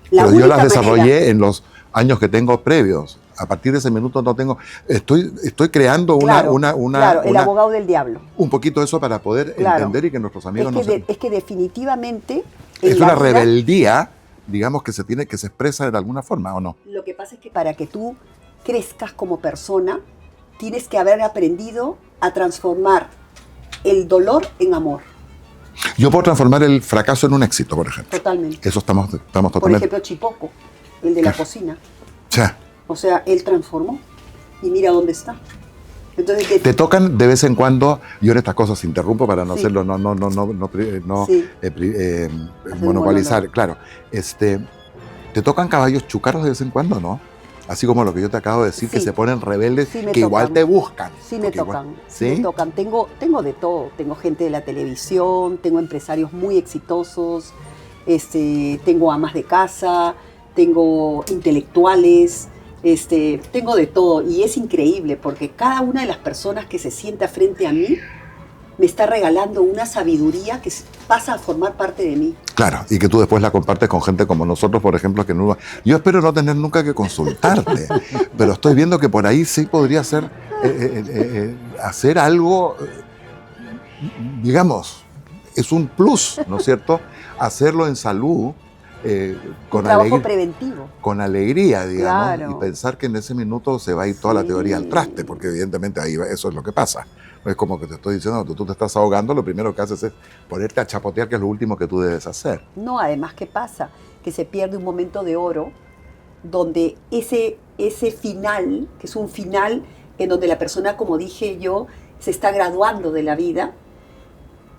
Pero yo las desarrollé en los años que tengo previos. A partir de ese minuto no tengo... Estoy creando el abogado del diablo. Un poquito eso para poder entender y que nuestros amigos Es que definitivamente... Es una rebeldía, digamos, que se expresa de alguna forma, ¿o no? Lo que pasa es que para que tú crezcas como persona, tienes que haber aprendido a transformar el dolor en amor. Yo puedo transformar el fracaso en un éxito, por ejemplo. Totalmente. Eso estamos totalmente... Por ejemplo, Chipoco, el de la cocina. Sí. O sea, él transformó y mira dónde está. Entonces, te tocan de vez en cuando, yo en estas cosas interrumpo para no hacerlo, monopolizar, claro. Te tocan caballos chúcaros de vez en cuando, ¿no? Así como lo que yo te acabo de decir, que se ponen rebeldes, que igual te buscan. Sí, me tocan. ¿Sí? Me tocan. Tengo de todo. Tengo gente de la televisión, tengo empresarios muy exitosos, tengo amas de casa, tengo intelectuales, tengo de todo. Y es increíble porque cada una de las personas que se sienta frente a mí me está regalando una sabiduría que pasa a formar parte de mí. Claro, y que tú después la compartes con gente como nosotros, por ejemplo, que no... Yo espero no tener nunca que consultarte, pero estoy viendo que por ahí sí podría ser hacer algo, digamos, es un plus, ¿no es cierto? Hacerlo en salud, con trabajo preventivo. Con alegría, digamos, claro. Y pensar que en ese minuto se va a ir toda la teoría al traste, porque evidentemente ahí eso es lo que pasa. Es como que te estoy diciendo, tú te estás ahogando, lo primero que haces es ponerte a chapotear, que es lo último que tú debes hacer. No, además, ¿qué pasa? Que se pierde un momento de oro donde ese final, que es un final en donde la persona, como dije yo, se está graduando de la vida.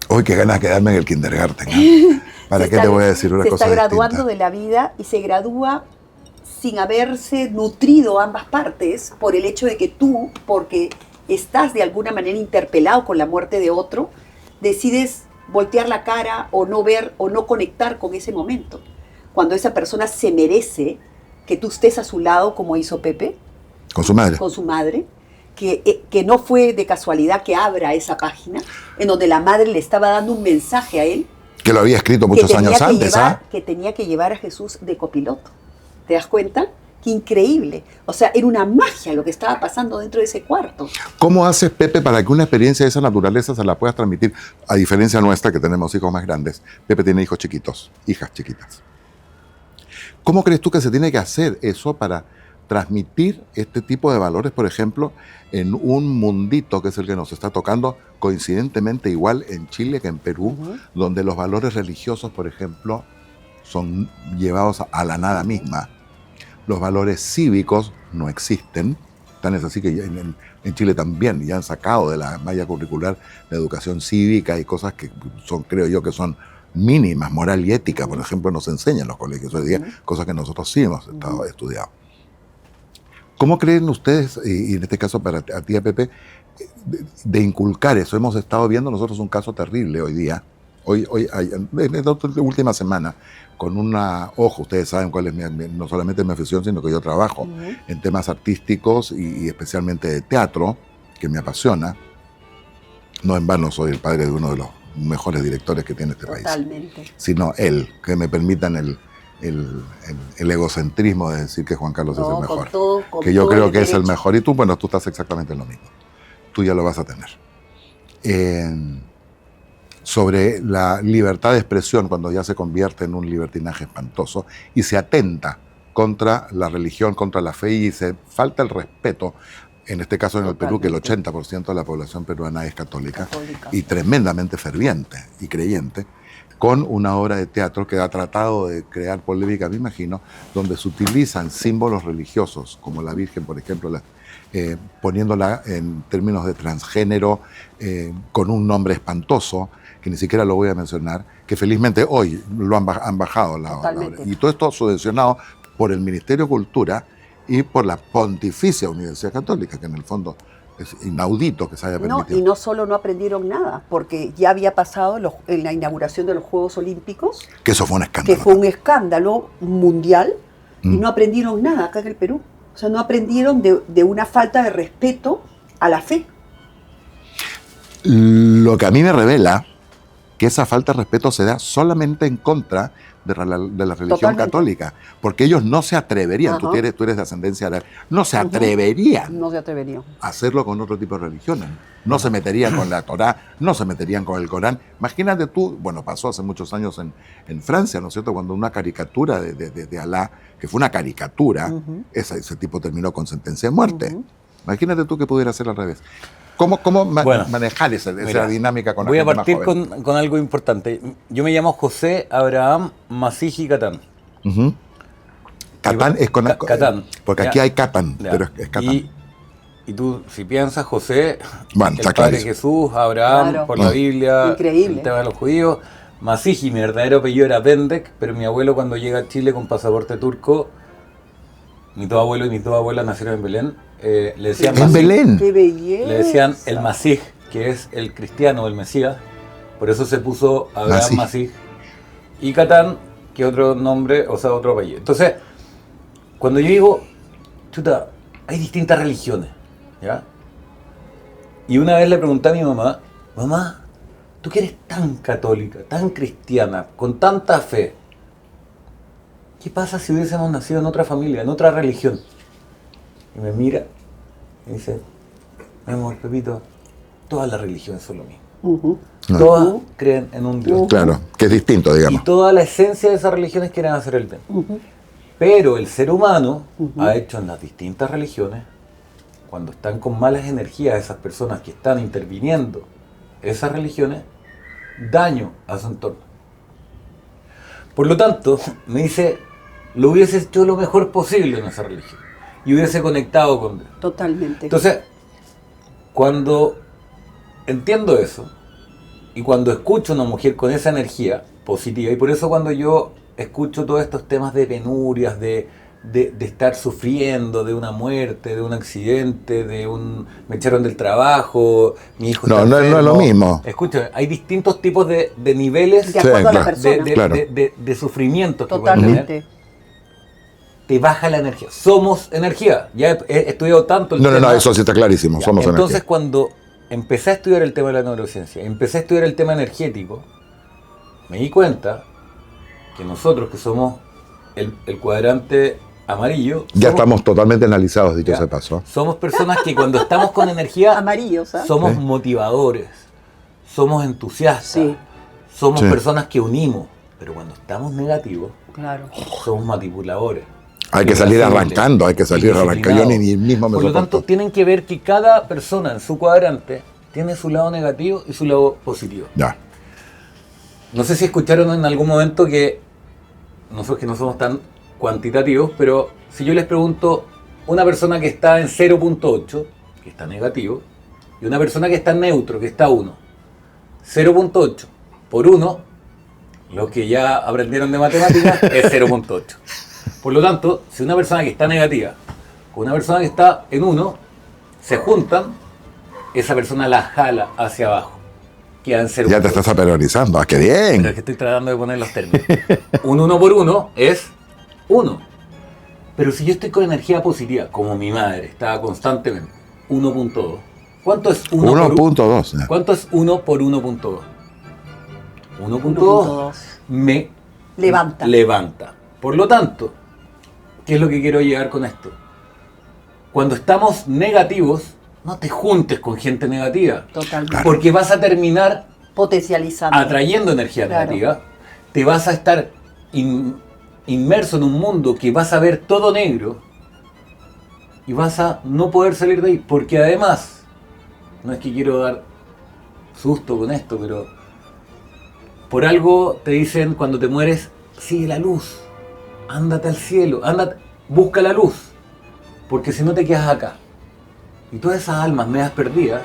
Uy, qué ganas de quedarme en el kindergarten, ¿eh? ¿Para qué te voy a decir una cosa distinta? Se está graduando distinta? de la vida y se gradúa sin haberse nutrido ambas partes por el hecho de que tú, porque estás de alguna manera interpelado con la muerte de otro, decides voltear la cara o no ver o no conectar con ese momento. Cuando esa persona se merece que tú estés a su lado, como hizo Pepe. Con su madre. Con su madre. Que no fue de casualidad que abra esa página, en donde la madre le estaba dando un mensaje a él. Que lo había escrito muchos años antes, ¿ah? Que tenía que llevar a Jesús de copiloto. ¿Te das cuenta? ¡Qué increíble! O sea, era una magia lo que estaba pasando dentro de ese cuarto. ¿Cómo haces, Pepe, para que una experiencia de esa naturaleza se la puedas transmitir? A diferencia nuestra, que tenemos hijos más grandes, Pepe tiene hijos chiquitos, hijas chiquitas. ¿Cómo crees tú que se tiene que hacer eso para transmitir este tipo de valores, por ejemplo, en un mundito que es el que nos está tocando, coincidentemente igual en Chile que en Perú, donde los valores religiosos, por ejemplo, son llevados a la nada misma? Los valores cívicos no existen. Tan es así que en Chile también ya han sacado de la malla curricular la educación cívica y cosas que son, creo yo, que son mínimas, moral y ética, por ejemplo, nos enseñan en los colegios hoy día, cosas que nosotros sí hemos estudiado. ¿Cómo creen ustedes, y en este caso para a ti, Pepe, de inculcar eso? Hemos estado viendo nosotros un caso terrible hoy día, en esta última semana, con ojo, ustedes saben cuál es no solamente mi afición, sino que yo trabajo en temas artísticos y especialmente de teatro, que me apasiona. No en vano soy el padre de uno de los mejores directores que tiene este país. Totalmente. Sino él, que me permitan el egocentrismo de decir que Juan Carlos es el mejor. Que yo creo que es el mejor. Y tú, bueno, tú estás exactamente en lo mismo. Tú ya lo vas a tener. Sobre la libertad de expresión, cuando ya se convierte en un libertinaje espantoso y se atenta contra la religión, contra la fe y se falta el respeto. En este caso en el Perú, que el 80% de la población peruana es católica y tremendamente ferviente y creyente, con una obra de teatro que ha tratado de crear polémica, me imagino, donde se utilizan símbolos religiosos, como la Virgen, por ejemplo, poniéndola en términos de transgénero, con un nombre espantoso, que ni siquiera lo voy a mencionar, que felizmente hoy lo han bajado la obra. Y todo esto subvencionado por el Ministerio de Cultura y por la Pontificia Universidad Católica, que en el fondo es inaudito que se haya permitido. Y no solo no aprendieron nada, porque ya había pasado en la inauguración de los Juegos Olímpicos. Que eso fue un escándalo. Que fue un escándalo mundial y no aprendieron nada acá en el Perú. O sea, no aprendieron de una falta de respeto a la fe. Lo que a mí me revela que esa falta de respeto se da solamente en contra de la religión católica, porque ellos no se atreverían, tú eres de ascendencia árabe, no se atreverían a hacerlo con otro tipo de religiones, no se meterían con la Torá, no se meterían con el Corán. Imagínate tú, bueno, pasó hace muchos años en Francia, ¿no es cierto?, cuando una caricatura de Alá, que fue una caricatura, ese tipo terminó con sentencia de muerte. Imagínate tú que pudiera ser al revés. ¿Cómo manejar esa dinámica con la gente más joven? Voy a partir con algo importante. Yo me llamo José Abraham Masiji Catán. Catán es con... Catán. Porque aquí hay Catán, pero es Catán. Y tú, si piensas, José, bueno, el Padre Jesús, Abraham, por la Biblia, increíble. El tema de los judíos. Masiji, mi verdadero apellido era Bendek, pero mi abuelo cuando llega a Chile con pasaporte turco, mi dos abuelos y mis dos abuelas nacieron en Belén, le decían ¿En Belén? ¡Qué belleza! Le decían el Masij, que es el cristiano, el Mesías, por eso se puso Abraham Masij. Y Catán, que otro nombre, o sea, otro apellido. Entonces, cuando yo digo, chuta, hay distintas religiones, ¿ya? Y una vez le pregunté a mi mamá, mamá, tú que eres tan católica, tan cristiana, con tanta fe, ¿qué pasa si hubiésemos nacido en otra familia, en otra religión? Y me mira y dice, mi amor, Pepito, todas las religiones son lo mismo. Todas creen en un Dios. Claro, que es distinto, digamos. Y toda la esencia de esas religiones quieren hacer el bien. Pero el ser humano ha hecho en las distintas religiones, cuando están con malas energías esas personas que están interviniendo esas religiones, daño a su entorno. Por lo tanto, me dice, lo hubiese hecho lo mejor posible en esa religión y hubiese conectado con Dios. Totalmente. Entonces, cuando entiendo eso y cuando escucho a una mujer con esa energía positiva, y por eso cuando yo escucho todos estos temas de penurias, de de estar sufriendo de una muerte, de un accidente, me echaron del trabajo, mi hijo está No es enfermo. lo mismo. Escucha, hay distintos tipos de niveles De acuerdo a la claro. persona. Claro. de sufrimientos que pueden tener. Totalmente. Te baja la energía. Somos energía. Ya he estudiado tanto el tema. No, eso sí está clarísimo. Ya, Somos entonces, energía. cuando empecé a estudiar el tema de la neurociencia, empecé a estudiar el tema energético, me di cuenta que nosotros, que somos el cuadrante amarillo, Ya somos, estamos totalmente analizados, dicho ya, ese paso. somos personas que cuando estamos con energía, Amarillos, ¿sabes? somos Sí. motivadores, somos entusiastas, Sí. somos Sí. personas que unimos, pero cuando estamos negativos, Claro. somos manipuladores. Hay que salir irascibles, arrancando, hay que salir arrancando. Yo ni mismo me Por lo tanto, soporto. tienen que ver que cada persona en su cuadrante tiene su lado negativo y su lado positivo. Ya. No sé si escucharon en algún momento que nosotros que no somos tan cuantitativos, pero si yo les pregunto una persona que está en 0.8, que está negativo, y una persona que está en neutro, que está 1, 0.8 por 1, los que ya aprendieron de matemáticas, es 0.8. Por lo tanto, si una persona que está negativa con una persona que está en 1 se juntan, esa persona la jala hacia abajo. Queda en 0.8. Ya te estás aperorizando. ¡Ah, qué Pero es bien! que estoy tratando de poner los términos. Un 1 por 1 es 1. Pero si yo estoy con energía positiva, como mi madre estaba constantemente, 1.2. ¿Cuánto es 1 por 1.2. ya. ¿Cuánto es 1 por 1.2? 1.2 1.2. me Levanta. Por lo tanto, ¿qué es lo que quiero llegar con esto? Cuando estamos negativos, no te juntes con gente negativa. Totalmente. Porque vas a terminar Potencializando. atrayendo energía Claro. negativa. Te vas a estar inmerso en un mundo que vas a ver todo negro y vas a no poder salir de ahí. Porque además, no es que quiero dar susto con esto, pero por algo te dicen cuando te mueres, sigue la luz, ándate al cielo, ándate, busca la luz, porque si no te quedas acá. Y todas esas almas medias perdidas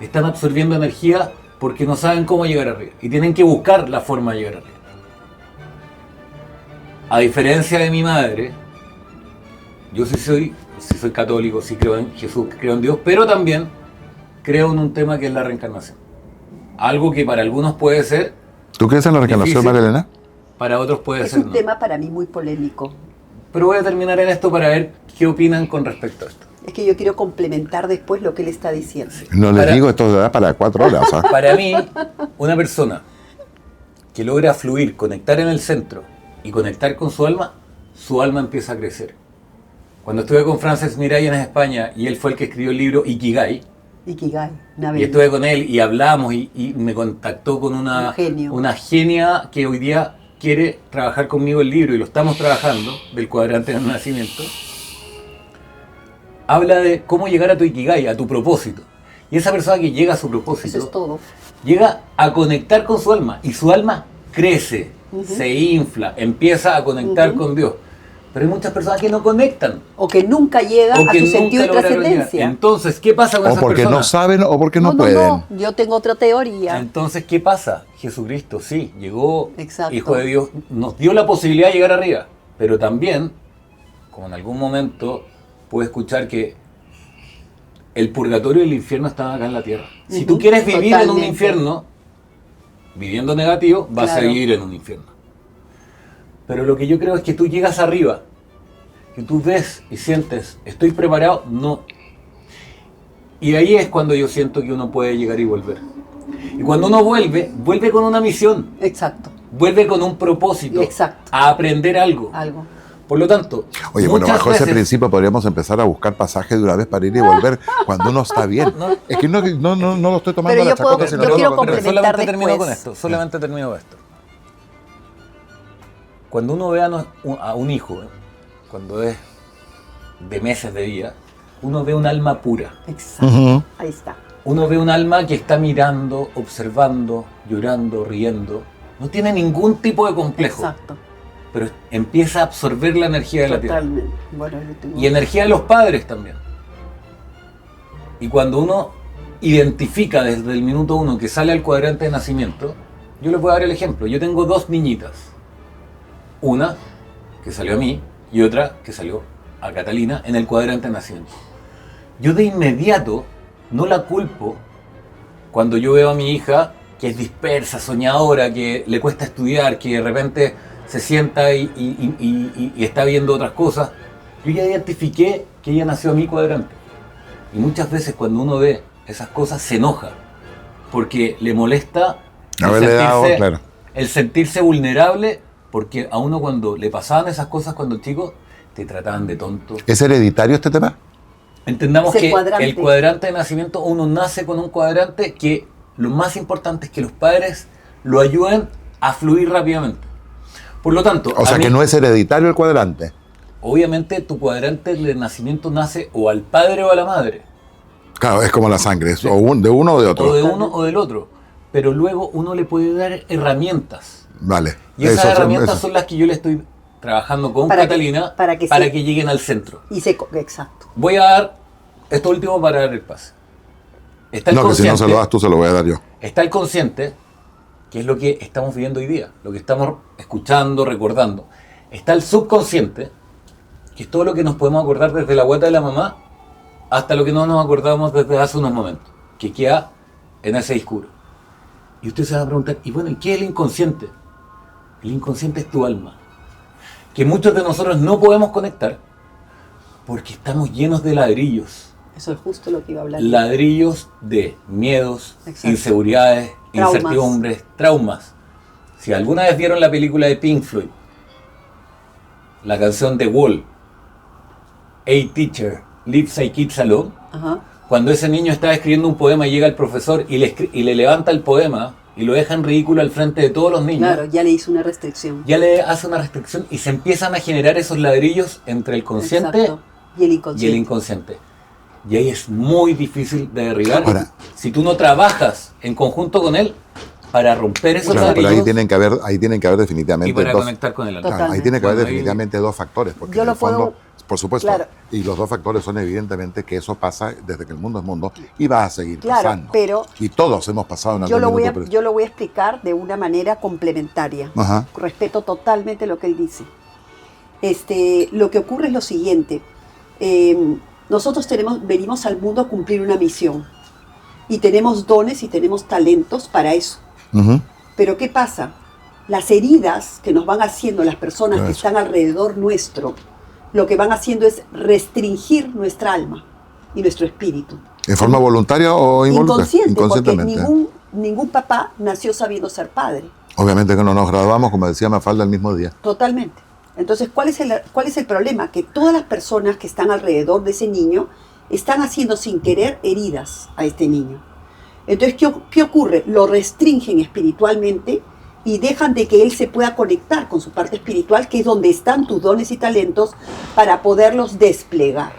están absorbiendo energía porque no saben cómo llegar arriba y tienen que buscar la forma de llegar arriba. A diferencia de mi madre, yo sí soy católico, sí creo en Jesús, creo en Dios, pero también creo en un tema que es la reencarnación. Algo que para algunos puede ser, ¿Tú crees en la reencarnación, Difícil. María Elena? para otros puede Es ser un no. tema para mí muy polémico. Pero voy a terminar en esto para ver qué opinan con respecto a esto. Es que yo quiero complementar después lo que él está diciendo. No les Para- digo, esto da para 4 horas. ¿Ah? Para mí, una persona que logra fluir, conectar en el centro y conectar con su alma empieza a crecer. Cuando estuve con Frances Miralles en España y él fue el que escribió el libro Ikigai, Ikigai, una y bella. estuve con él y hablamos y me contactó con Un genio. una genia que hoy día quiere trabajar conmigo el libro y lo estamos trabajando, del cuadrante del nacimiento. Habla de cómo llegar a tu Ikigai, a tu propósito. Y esa persona que llega a su Eso propósito, es todo. llega a conectar con su alma y su alma crece, se infla, empieza a conectar con Dios. Pero hay muchas personas que no conectan O que nunca llega o a que su nunca sentido de lograron llegar. trascendencia. Entonces, ¿qué pasa con O esas porque no personas? saben o porque no pueden. No, yo tengo otra teoría. Entonces, ¿qué pasa? Jesucristo, sí, llegó, Exacto. Hijo de Dios, nos dio la posibilidad de llegar arriba, pero también, como en algún momento pude escuchar que el purgatorio y el infierno estaban acá en la tierra. Si Ujú, tú quieres vivir en un totalmente. infierno, viviendo negativo, vas a Claro. vivir en un infierno. Pero lo que yo creo es que tú llegas arriba, que tú ves y sientes, estoy preparado, no. Y ahí es cuando yo siento que uno puede llegar y volver. Y cuando uno vuelve, vuelve con una misión, Exacto. vuelve con un propósito, Exacto. a aprender algo. Algo. Por lo tanto, Oye, bueno, muchas bajo ese veces- principio podríamos empezar a buscar pasajes de una vez para ir y volver cuando uno está bien. No. Es que no lo estoy tomando Pero a la yo puedo- chacota, yo sino quiero todo lo contrario. pero complementar solamente termino con después. esto, solamente termino con esto. Cuando uno ve a un hijo, cuando es de meses de vida, uno ve un alma pura. Exacto. Ujú. Ahí está. Uno ve un alma que está mirando, observando, llorando, riendo. No tiene ningún tipo de complejo, Exacto. pero empieza a absorber la energía de la tierra. Totalmente. Bueno, yo tengo- Y energía de los padres también. Y cuando uno identifica desde el minuto 1 que sale al cuadrante de nacimiento, yo les voy a dar el ejemplo. Yo tengo 2 niñitas. Una que salió a mí y otra que salió a Catalina en el cuadrante de nacimiento. Yo de inmediato no la culpo cuando yo veo a mi hija que es dispersa, soñadora, que le cuesta estudiar, que de repente se sienta y está viendo otras cosas. Yo ya identifiqué que ella nació a mi cuadrante. Y muchas veces cuando uno ve esas cosas se enoja, porque le molesta el sentirse vulnerable, porque a uno cuando le pasaban esas cosas cuando chico, te trataban de tonto. ¿Es hereditario este tema? Entendamos que el cuadrante de nacimiento, uno nace con un cuadrante que lo más importante es que los padres lo ayuden a fluir rápidamente. Por lo tanto... O sea, que no es hereditario el cuadrante. Obviamente tu cuadrante de nacimiento nace o al padre o a la madre. Claro, es como la sangre, es de uno o de otro. O de uno o del otro. Pero luego uno le puede dar herramientas. Vale. Y esas herramientas son las que yo le estoy trabajando con Catalina para que lleguen al centro. Exacto. Voy a dar esto último para dar el pase. Está el que si no se lo das tú, se lo voy a dar yo. Está el consciente, que es lo que estamos viviendo hoy día, lo que estamos escuchando, recordando. Está el subconsciente, que es todo lo que nos podemos acordar desde la guata de la mamá hasta lo que no nos acordamos desde hace unos momentos, que queda en ese discurso. Y usted se va a preguntar, ¿y bueno, qué es el inconsciente? El inconsciente es tu alma, que muchos de nosotros no podemos conectar porque estamos llenos de ladrillos. Eso es justo lo que iba a hablar. Ladrillos de miedos, exacto, inseguridades, incertidumbres, traumas. Si alguna vez vieron la película de Pink Floyd, la canción de Wall, Hey Teacher, Leave Thy Kids Alone, cuando ese niño está escribiendo un poema y llega el profesor y le levanta el poema y lo deja en ridículo al frente de todos los niños. Claro, ya le hizo una restricción. Ya le hace una restricción y se empiezan a generar esos ladrillos entre el consciente y el inconsciente. Y ahí es muy difícil de derribar. Ahora, si tú no trabajas en conjunto con él para romper esos ladrillos. Pero ahí tienen que haber definitivamente y para conectar con el alma. Ahí tiene que haber definitivamente dos factores, porque en el fondo, por supuesto, y los dos factores son evidentemente que eso pasa desde que el mundo es mundo y va a seguir pasando. Pero y todos hemos pasado en algún minuto. Yo lo voy a explicar de una manera complementaria. Respeto totalmente lo que él dice. Lo que ocurre es lo siguiente. Nosotros venimos al mundo a cumplir una misión y tenemos dones y tenemos talentos para eso. Pero ¿qué pasa? Las heridas que nos van haciendo las personas que están alrededor nuestro, lo que van haciendo es restringir nuestra alma y nuestro espíritu. ¿En forma voluntaria o inconscientemente? Porque ningún papá nació sabiendo ser padre. Obviamente que no nos graduamos, como decía Mafalda, el mismo día. Totalmente. Entonces, ¿cuál es el problema? Que todas las personas que están alrededor de ese niño están haciendo sin querer heridas a este niño. Entonces, ¿qué ocurre? Lo restringen espiritualmente y dejan de que él se pueda conectar con su parte espiritual, que es donde están tus dones y talentos para poderlos desplegar.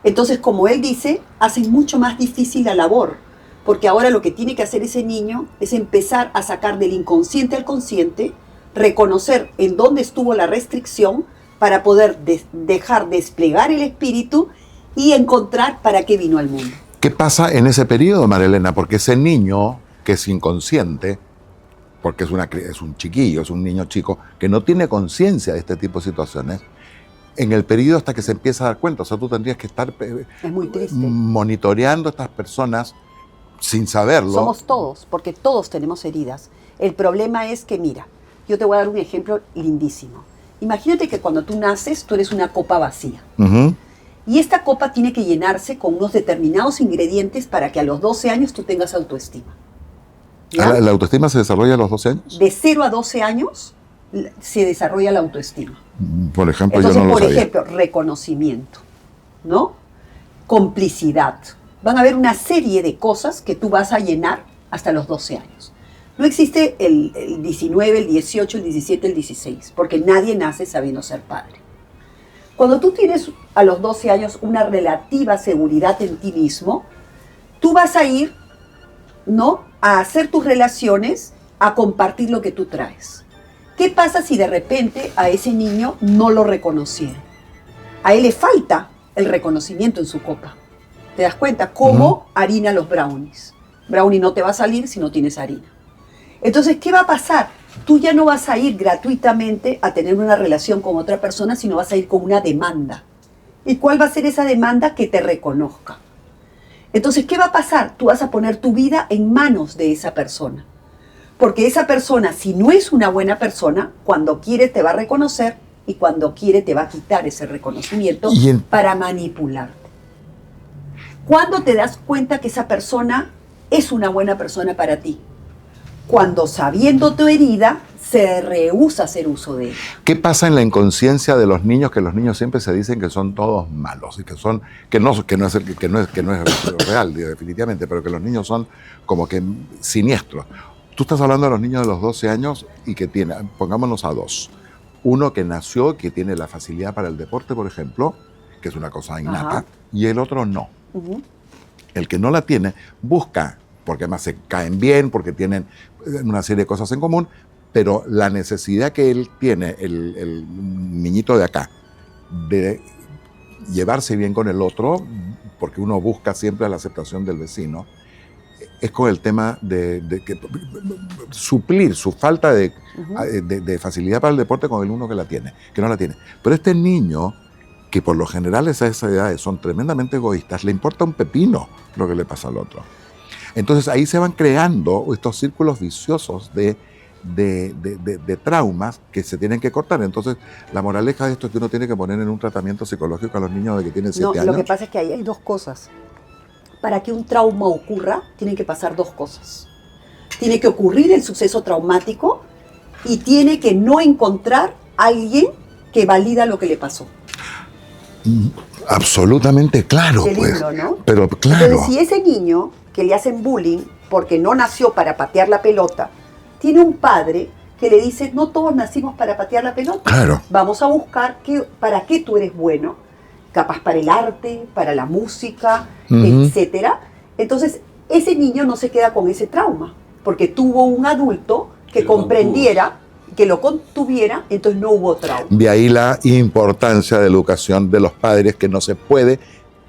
Entonces, como él dice, hacen mucho más difícil la labor, porque ahora lo que tiene que hacer ese niño es empezar a sacar del inconsciente al consciente, reconocer en dónde estuvo la restricción para poder dejar desplegar el espíritu y encontrar para qué vino al mundo. ¿Qué pasa en ese periodo, María Elena? Porque ese niño que es inconsciente, porque es un chiquillo, es un niño chico, que no tiene conciencia de este tipo de situaciones, en el periodo hasta que se empieza a dar cuenta, o sea, tú tendrías que estar es muy triste, monitoreando a estas personas sin saberlo. Somos todos, porque todos tenemos heridas. El problema es que, mira, yo te voy a dar un ejemplo lindísimo. Imagínate que cuando tú naces, tú eres una copa vacía. Y esta copa tiene que llenarse con unos determinados ingredientes para que a los 12 años tú tengas autoestima. ¿La autoestima se desarrolla a los 12 años? De 0 a 12 años se desarrolla la autoestima. Por ejemplo, entonces, yo no lo sabía. Por ejemplo, reconocimiento, ¿no? Complicidad. Van a haber una serie de cosas que tú vas a llenar hasta los 12 años. No existe el 19, el 18, el 17, el 16, porque nadie nace sabiendo ser padre. Cuando tú tienes a los 12 años una relativa seguridad en ti mismo, tú vas a ir, ¿no?, a hacer tus relaciones, a compartir lo que tú traes. ¿Qué pasa si de repente a ese niño no lo reconocieron? A él le falta el reconocimiento en su copa. ¿Te das cuenta? ¿Cómo harina los brownies? Brownie no te va a salir si no tienes harina. Entonces, ¿qué va a pasar? tú ya no vas a ir gratuitamente a tener una relación con otra persona, sino vas a ir con una demanda. ¿Y cuál va a ser esa demanda? Que te reconozca. Entonces, ¿qué va a pasar? Tú vas a poner tu vida en manos de esa persona. Porque esa persona, si no es una buena persona, cuando quiere te va a reconocer y cuando quiere te va a quitar ese reconocimiento para manipularte. ¿Cuándo te das cuenta que esa persona es una buena persona para ti? Cuando, sabiendo tu herida, se rehúsa a hacer uso de ella. ¿Qué pasa en la inconsciencia de los niños? Que los niños siempre se dicen que son todos malos y que no es real, definitivamente, pero que los niños son como que siniestros. Tú estás hablando de los niños de los 12 años y que tienen, pongámonos a dos. Uno que nació, que tiene la facilidad para el deporte, por ejemplo, que es una cosa innata, ajá, y el otro no. Uh-huh. El que no la tiene busca, porque además se caen bien, porque tienen una serie de cosas en común, pero la necesidad que él tiene, el niñito de acá, de llevarse bien con el otro, porque uno busca siempre la aceptación del vecino, es con el tema de suplir su falta de facilidad para el deporte con el uno que no la tiene. Pero este niño, que por lo general a esas edades son tremendamente egoístas, le importa un pepino lo que le pasa al otro. Entonces ahí se van creando estos círculos viciosos de traumas que se tienen que cortar. Entonces la moraleja de esto es que uno tiene que poner en un tratamiento psicológico a los niños de que tienen 7 años. Lo que pasa es que ahí hay dos cosas. Para que un trauma ocurra, tienen que pasar dos cosas. Tiene que ocurrir el suceso traumático y tiene que no encontrar a alguien que valida lo que le pasó. Absolutamente claro. Qué lindo, pues. ¿no? Pero claro. Entonces, si ese niño que le hacen bullying porque no nació para patear la pelota, tiene un padre que le dice, no todos nacimos para patear la pelota. Claro. Vamos a buscar para qué tú eres bueno, capaz para el arte, para la música, etcétera. Entonces, ese niño no se queda con ese trauma, porque tuvo un adulto que comprendiera, que lo contuviera, entonces no hubo trauma. De ahí la importancia de la educación de los padres, que no se puede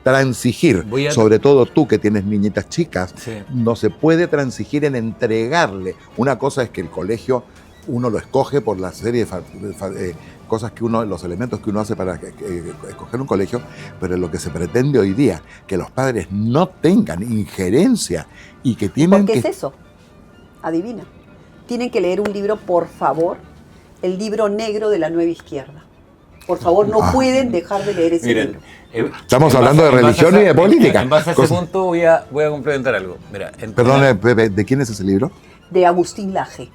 transigir, sobre todo tú que tienes niñitas chicas, sí, no se puede transigir en entregarle. Una cosa es que el colegio uno lo escoge por la serie de cosas que los elementos que uno hace para escoger un colegio, pero lo que se pretende hoy día, que los padres no tengan injerencia y que tienen ¿Por qué es eso? Adivina. Tienen que leer un libro, por favor, el libro negro de la nueva izquierda. Por favor, no pueden dejar de leer ese libro. Estamos hablando de religión y de política. En base a ese punto voy a complementar algo. Mira, perdón, Pepe, ¿de quién es ese libro? De Agustín Laje.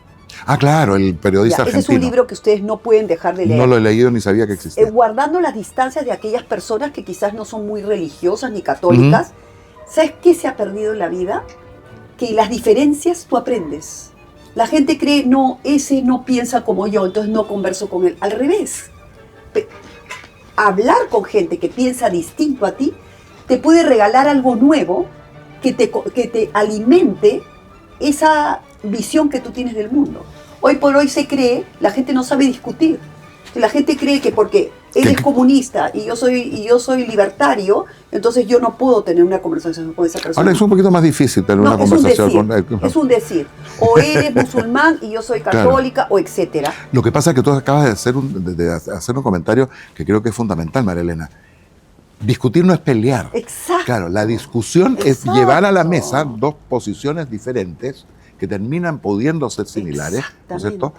Ah, claro, el periodista argentino. Ese es un libro que ustedes no pueden dejar de leer. No lo he leído ni sabía que existía. Guardando las distancias de aquellas personas que quizás no son muy religiosas ni católicas, ¿sabes qué se ha perdido en la vida? Que las diferencias tú aprendes. La gente cree, no, ese no piensa como yo, entonces no converso con él. Al revés. Hablar con gente que piensa distinto a ti te puede regalar algo nuevo que te alimente esa visión que tú tienes del mundo. Hoy por hoy se cree, la gente no sabe discutir. La gente cree que porque él es comunista y yo soy libertario, entonces yo no puedo tener una conversación con esa persona. Ahora es un poquito más difícil tener una conversación con él. Es un decir. O eres musulmán y yo soy católica, claro, o etcétera. Lo que pasa es que tú acabas de hacer un comentario que creo que es fundamental, María Elena. Discutir no es pelear. Exacto. Claro, la discusión es llevar a la mesa dos posiciones diferentes que terminan pudiendo ser similares, ¿no es cierto?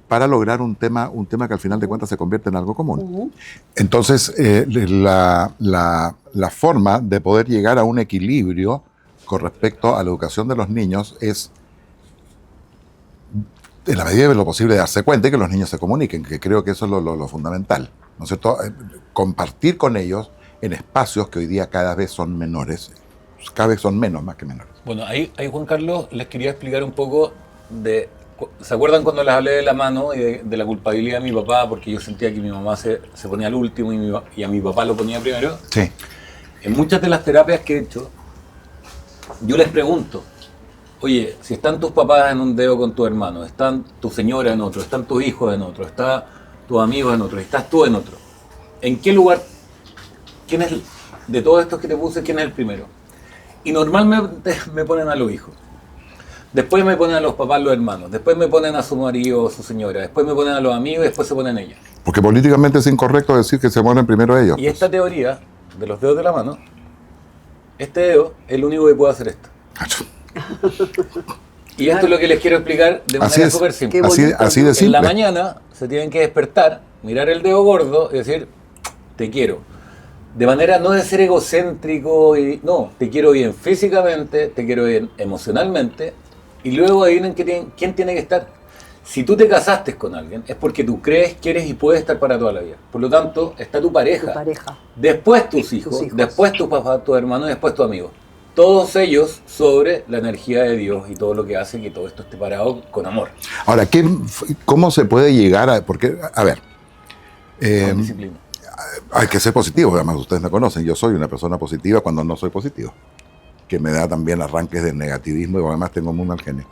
Para lograr un tema que al final de cuentas se convierte en algo común. Entonces, la forma de poder llegar a un equilibrio con respecto a la educación de los niños es, en la medida de lo posible, darse cuenta y que los niños se comuniquen, que creo que eso es lo fundamental, ¿no es cierto? Compartir con ellos en espacios que hoy día cada vez son menores, cada vez son menos más que menores. Bueno, ahí Juan Carlos, les quería explicar un poco de... ¿Se acuerdan cuando les hablé de la mano y de la culpabilidad de mi papá? Porque yo sentía que mi mamá se ponía al último y a mi papá lo ponía primero. Sí. En muchas de las terapias que he hecho, yo les pregunto, oye, si están tus papás en un dedo con tu hermano, están tu señora en otro, están tus hijos en otro, están tus amigos en otro, estás tú en otro, ¿en qué lugar, quién es, de todos estos que te puse, quién es el primero? Y normalmente me ponen a los hijos. Después me ponen a los papás, los hermanos. Después me ponen a su marido o su señora. Después me ponen a los amigos y después se ponen ellas. Porque políticamente es incorrecto decir que se mueren primero ellos. Y esta teoría de los dedos de la mano, este dedo es el único que puede hacer esto. Y esto es lo que les quiero explicar de manera súper simple. Así de simple. En la mañana se tienen que despertar, mirar el dedo gordo y decir, te quiero. De manera no de ser egocéntrico, no, te quiero bien físicamente, te quiero bien emocionalmente, y luego adivinen quién tiene que estar. Si tú te casaste con alguien, es porque tú crees, quieres y puedes estar para toda la vida. Por lo tanto, está tu pareja. Después tus hijos, después tus papás, tus hermanos, después tus amigos. Todos ellos sobre la energía de Dios y todo lo que hace que todo esto esté parado con amor. Ahora, ¿cómo se puede llegar a...? Porque, a ver... Con disciplina. Hay que ser positivo, además ustedes me conocen, yo soy una persona positiva cuando no soy positivo, que me da también arranques de negativismo y además tengo muy mal genio.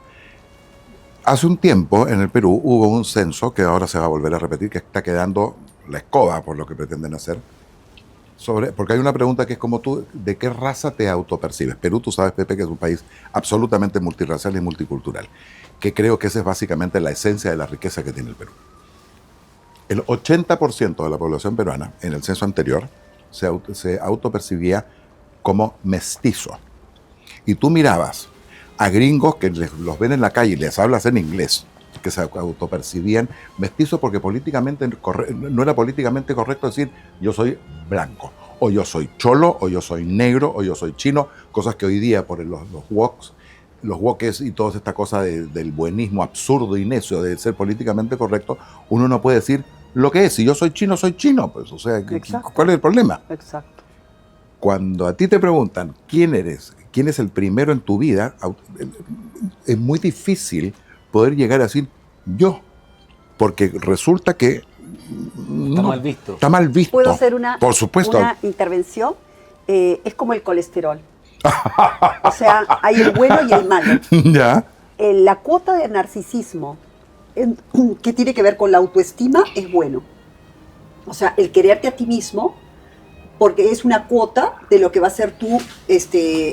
Hace un tiempo en el Perú hubo un censo que ahora se va a volver a repetir, que está quedando la escoba por lo que pretenden hacer, porque hay una pregunta que es como tú, ¿de qué raza te autopercibes? Perú, tú sabes, Pepe, que es un país absolutamente multirracial y multicultural, que creo que esa es básicamente la esencia de la riqueza que tiene el Perú. El 80% de la población peruana, en el censo anterior, se autopercibía como mestizo. Y tú mirabas a gringos que los ven en la calle y les hablas en inglés, que se autopercibían mestizos porque no era políticamente correcto decir yo soy blanco, o yo soy cholo, o yo soy negro, o yo soy chino, cosas que hoy día por los wokes y toda esta cosa del buenismo absurdo y necio de ser políticamente correcto, uno no puede decir lo que es. Si yo soy chino, pues, o sea, ¿cuál es el problema? Exacto. Cuando a ti te preguntan quién eres, quién es el primero en tu vida, es muy difícil poder llegar a decir yo, porque resulta que está mal visto. Está mal visto. ¿Puedo hacer por supuesto, una intervención? Es como el colesterol. O sea, hay el bueno y el malo. ¿Ya? La cuota de narcisismo que tiene que ver con la autoestima es bueno. O sea, el quererte a ti mismo, porque es una cuota de lo que va a ser tu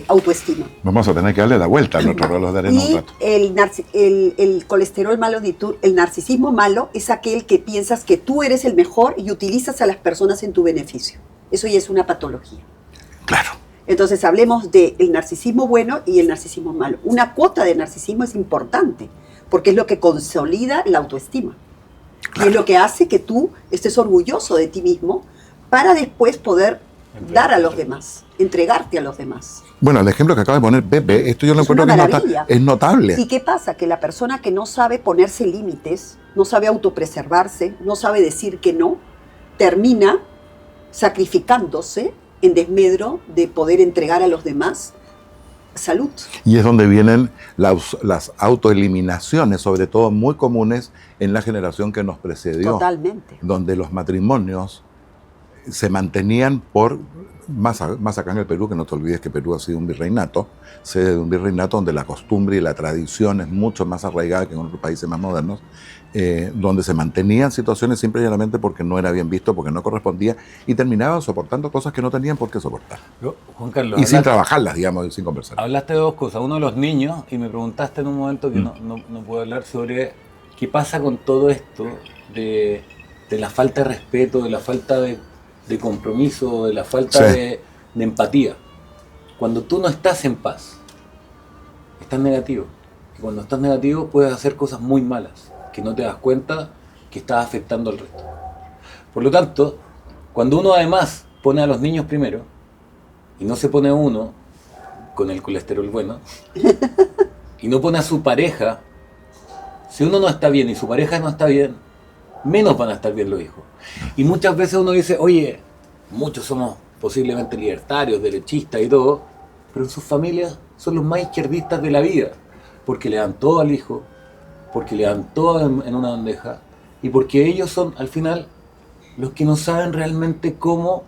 autoestima. Vamos a tener que darle la vuelta a nuestro reloj de arena un rato. El colesterol malo, el narcisismo malo, es aquel que piensas que tú eres el mejor y utilizas a las personas en tu beneficio. Eso ya es una patología. Claro. Entonces hablemos del narcisismo bueno y el narcisismo malo. Una cuota de narcisismo es importante, porque es lo que consolida la autoestima. Claro. Y es lo que hace que tú estés orgulloso de ti mismo para después poder dar a los demás, entregarte a los demás. Bueno, el ejemplo que acaba de poner Pepe, esto yo lo encuentro que es notable. ¿Y qué pasa? Que la persona que no sabe ponerse límites, no sabe autopreservarse, no sabe decir que no, termina sacrificándose en desmedro de poder entregar a los demás salud. Y es donde vienen las autoeliminaciones, sobre todo muy comunes en la generación que nos precedió. Totalmente. Donde los matrimonios se mantenían más acá en el Perú, que no te olvides que Perú ha sido un virreinato, sede de un virreinato donde la costumbre y la tradición es mucho más arraigada que en otros países más modernos, donde se mantenían situaciones simple y llanamente porque no era bien visto, porque no correspondía, y terminaban soportando cosas que no tenían por qué soportar. Juan Carlos, y sin trabajarlas, digamos, sin conversar. Hablaste de dos cosas. Uno de los niños, y me preguntaste en un momento que no puedo hablar sobre qué pasa con todo esto de la falta de respeto, de la falta de compromiso, de la falta de empatía. Cuando tú no estás en paz, estás negativo. Y cuando estás negativo puedes hacer cosas muy malas, que no te das cuenta que estás afectando al resto. Por lo tanto, cuando uno además pone a los niños primero, y no se pone uno con el colesterol bueno, y no pone a su pareja, si uno no está bien y su pareja no está bien, menos van a estar bien los hijos. Y muchas veces uno dice, oye, muchos somos posiblemente libertarios, derechistas y todo, pero en sus familias son los más izquierdistas de la vida, porque le dan todo al hijo, porque le dan todo en una bandeja, y porque ellos son, al final, los que no saben realmente cómo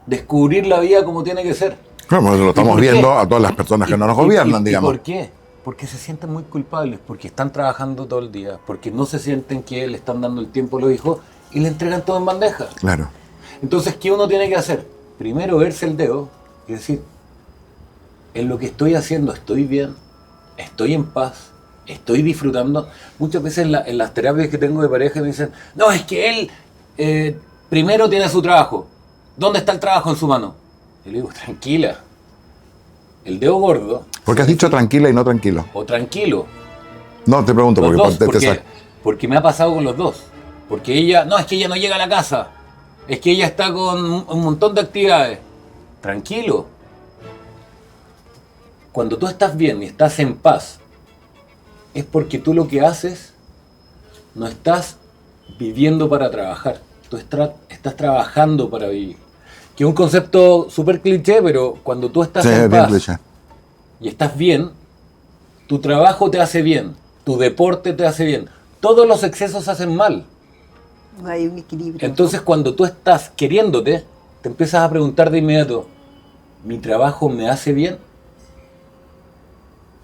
descubrir la vida como tiene que ser. Claro, lo estamos viendo a todas las personas que no nos gobiernan, digamos. ¿Por qué? Porque se sienten muy culpables, porque están trabajando todo el día, porque no se sienten que le están dando el tiempo a los hijos y le entregan todo en bandeja. Claro. Entonces, ¿qué uno tiene que hacer? Primero verse el dedo y decir, en lo que estoy haciendo estoy bien, estoy en paz, estoy disfrutando. Muchas veces en las terapias que tengo de pareja me dicen, no, es que él primero tiene su trabajo. ¿Dónde está el trabajo en su mano? Y le digo, tranquila. El dedo gordo. ¿Por qué has dicho tranquila y no tranquilo? O tranquilo. No, te pregunto, Los porque, dos, porque me ha pasado con los dos. Porque ella, no, es que ella no llega a la casa. Es que ella está con un montón de actividades. Tranquilo. Cuando tú estás bien y estás en paz, es porque tú lo que haces no estás viviendo para trabajar. Tú estás trabajando para vivir. Que es un concepto súper cliché, pero cuando tú estás en paz cliché. Y estás bien, tu trabajo te hace bien, tu deporte te hace bien. Todos los excesos hacen mal. No hay un equilibrio. Entonces, cuando tú estás queriéndote, te empiezas a preguntar de inmediato, ¿mi trabajo me hace bien?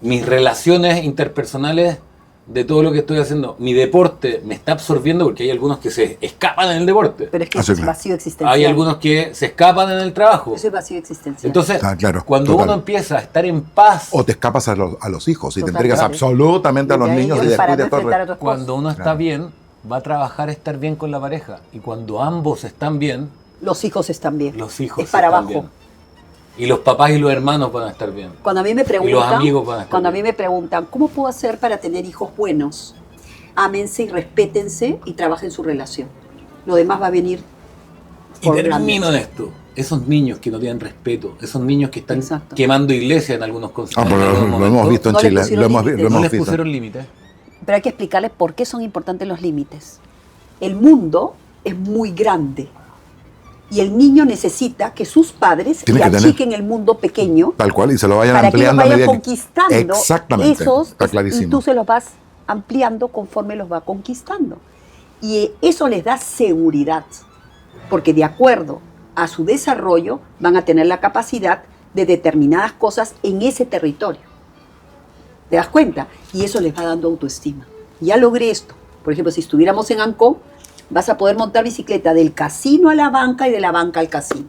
¿Mis relaciones interpersonales de todo lo que estoy haciendo, mi deporte me está absorbiendo? Porque hay algunos que se escapan en el deporte. Pero es que es vacío existencial. Hay algunos que se escapan en el trabajo. Eso es vacío existencial. Entonces, claro, cuando total. uno empieza a estar en paz... O te escapas a los hijos y te Total, entregas claro. absolutamente a los Y niños y ellos para descuidas no enfrentar a todo. tu esposo. Cuando uno está Claro. bien, va a trabajar a estar bien con la pareja. Y cuando ambos están bien, Los hijos están bien. los hijos es para están abajo. bien. Y los papás y los hermanos van a estar bien. Cuando a mí me preguntan, Y los amigos van a estar cuando a mí bien. me preguntan, ¿cómo puedo hacer para tener hijos buenos? Ámense y respétense y trabajen su relación. Lo demás va a venir Y por termino en grande. esto. Esos niños que no tienen respeto, esos niños que están Exacto. quemando iglesias en algunos Ah, pero en algunos lo hemos momentos, visto en No le Chile. pusieron Lo hemos límites. no les visto. pusieron límites. Pero hay que explicarles por qué son importantes los límites. El mundo es muy grande y el niño necesita que sus padres Tiene le que tener- achiquen el mundo pequeño Tal cual, y se lo vayan para que ellos ampliando a vayan medida que... conquistando Exactamente, esos está y clarísimo. tú se los vas ampliando conforme los va conquistando. Y eso les da seguridad, porque de acuerdo a su desarrollo van a tener la capacidad de determinadas cosas en ese territorio. ¿Te das cuenta? Y eso les va dando autoestima. Ya logré esto. Por ejemplo, si estuviéramos en Ancón, vas a poder montar bicicleta del casino a la banca y de la banca al casino.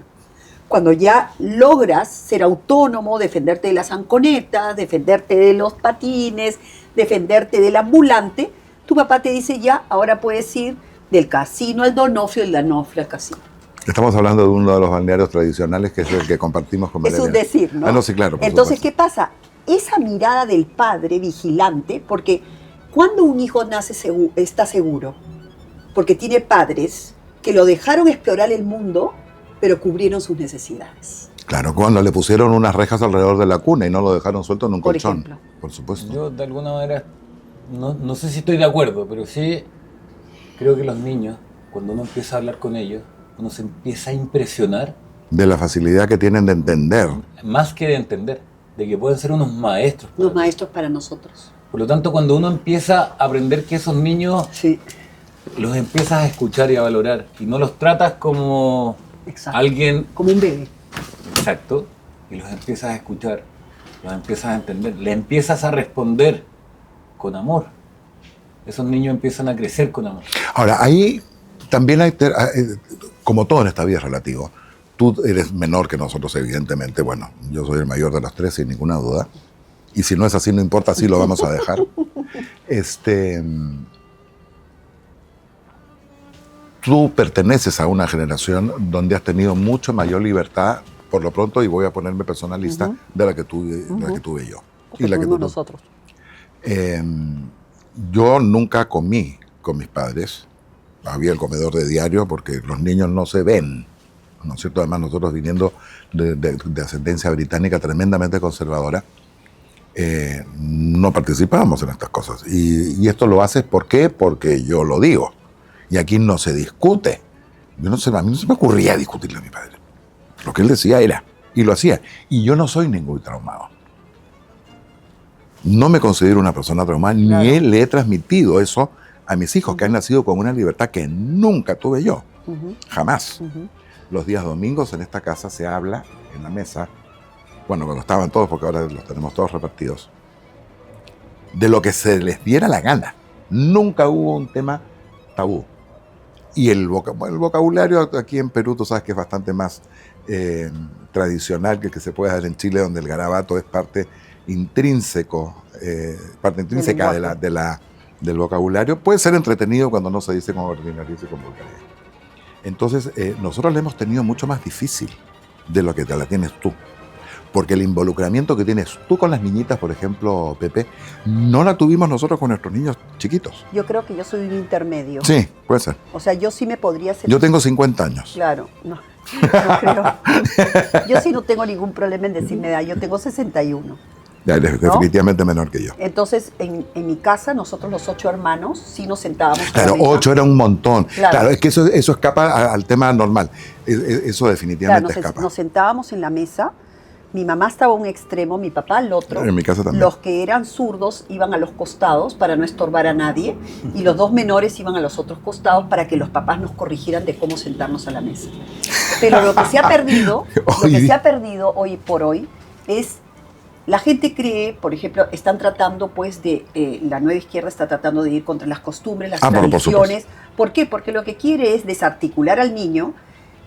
Cuando ya logras ser autónomo, defenderte de las anconetas, defenderte de los patines, defenderte del ambulante, tu papá te dice ya, ahora puedes ir del casino al Donofrio y del Donofrio al casino. Estamos hablando de uno de los balnearios tradicionales que es el que compartimos con Es María un Elena. decir, ¿no? Ah, no, sí, claro. por Entonces, supuesto. ¿qué pasa? Esa mirada del padre vigilante, porque cuando un hijo nace está seguro, porque tiene padres que lo dejaron explorar el mundo, pero cubrieron sus necesidades. Claro, cuando le pusieron unas rejas alrededor de la cuna y no lo dejaron suelto en un Por colchón. ejemplo. Por supuesto. Yo de alguna manera, no sé si estoy de acuerdo, pero sí creo que los niños, cuando uno empieza a hablar con ellos, uno se empieza a impresionar, De la facilidad que tienen de entender. más que de entender, de que pueden ser unos maestros. para Los ti. maestros para nosotros. Por lo tanto, cuando uno empieza a aprender que esos niños Sí, los empiezas a escuchar y a valorar, y no los tratas como exacto. alguien Como un bebé. exacto, y los empiezas a escuchar, los empiezas a entender, le empiezas a responder con amor. Esos niños empiezan a crecer con amor. Ahora, ahí también hay, como todo en esta vida es relativo. Tú eres menor que nosotros, evidentemente. Bueno, yo soy el mayor de los tres, sin ninguna duda. Y si no es así, no importa, así lo vamos a dejar. Tú perteneces a una generación donde has tenido mucho mayor libertad, por lo pronto, y voy a ponerme personalista, Ujú. de la que tuve yo. Porque Y la que tuvimos tú- nosotros. Yo nunca comí con mis padres. Había el comedor de diario porque los niños no se ven, ¿no es cierto? Además, nosotros viniendo de ascendencia británica tremendamente conservadora, no participábamos en estas cosas. Y esto lo haces, ¿por qué? Porque yo lo digo. Y aquí no se discute. Yo no sé, a mí no se me ocurría discutirle a mi padre. Lo que él decía era, y lo hacía. Y yo no soy ningún traumado. No me considero una persona traumada, Claro. ni le he transmitido eso a mis hijos, que han nacido con una libertad que nunca tuve yo. Ujú, Jamás. ujú. Los días domingos en esta casa se habla en la mesa, bueno, cuando estaban todos, porque ahora los tenemos todos repartidos, de lo que se les diera la gana. Nunca hubo un tema tabú. Y el vocabulario aquí en Perú, tú sabes que es bastante más tradicional que el que se puede dar en Chile, donde el garabato es parte intrínseco, parte intrínseca del vocabulario, puede ser entretenido cuando no se dice con ordinariedad y con vulgaridad. Entonces, nosotros la hemos tenido mucho más difícil de lo que te la tienes tú. Porque el involucramiento que tienes tú con las niñitas, por ejemplo, Pepe, no la tuvimos nosotros con nuestros niños chiquitos. Yo creo que yo soy un intermedio. Sí, puede ser. O sea, yo sí me podría sentir... Yo tengo 50 años. Claro, no creo. Yo sí no tengo ningún problema en decir mi edad. Yo tengo 61. Ya, eres definitivamente menor que yo. Entonces, en mi casa, nosotros los 8 hermanos, sí nos sentábamos. Claro, 8 era un montón. Claro, es que eso escapa al tema normal. Eso definitivamente escapa. Nos sentábamos en la mesa. Mi mamá estaba a un extremo, mi papá al otro. En mi casa también. Los que eran zurdos iban a los costados para no estorbar a nadie. Y los 2 menores iban a los otros costados para que los papás nos corrigieran de cómo sentarnos a la mesa. Pero lo que se ha perdido, hoy por hoy, es... La gente cree, por ejemplo, están tratando, pues, la nueva izquierda está tratando de ir contra las costumbres, las tradiciones. ¿Por qué? Porque lo que quiere es desarticular al niño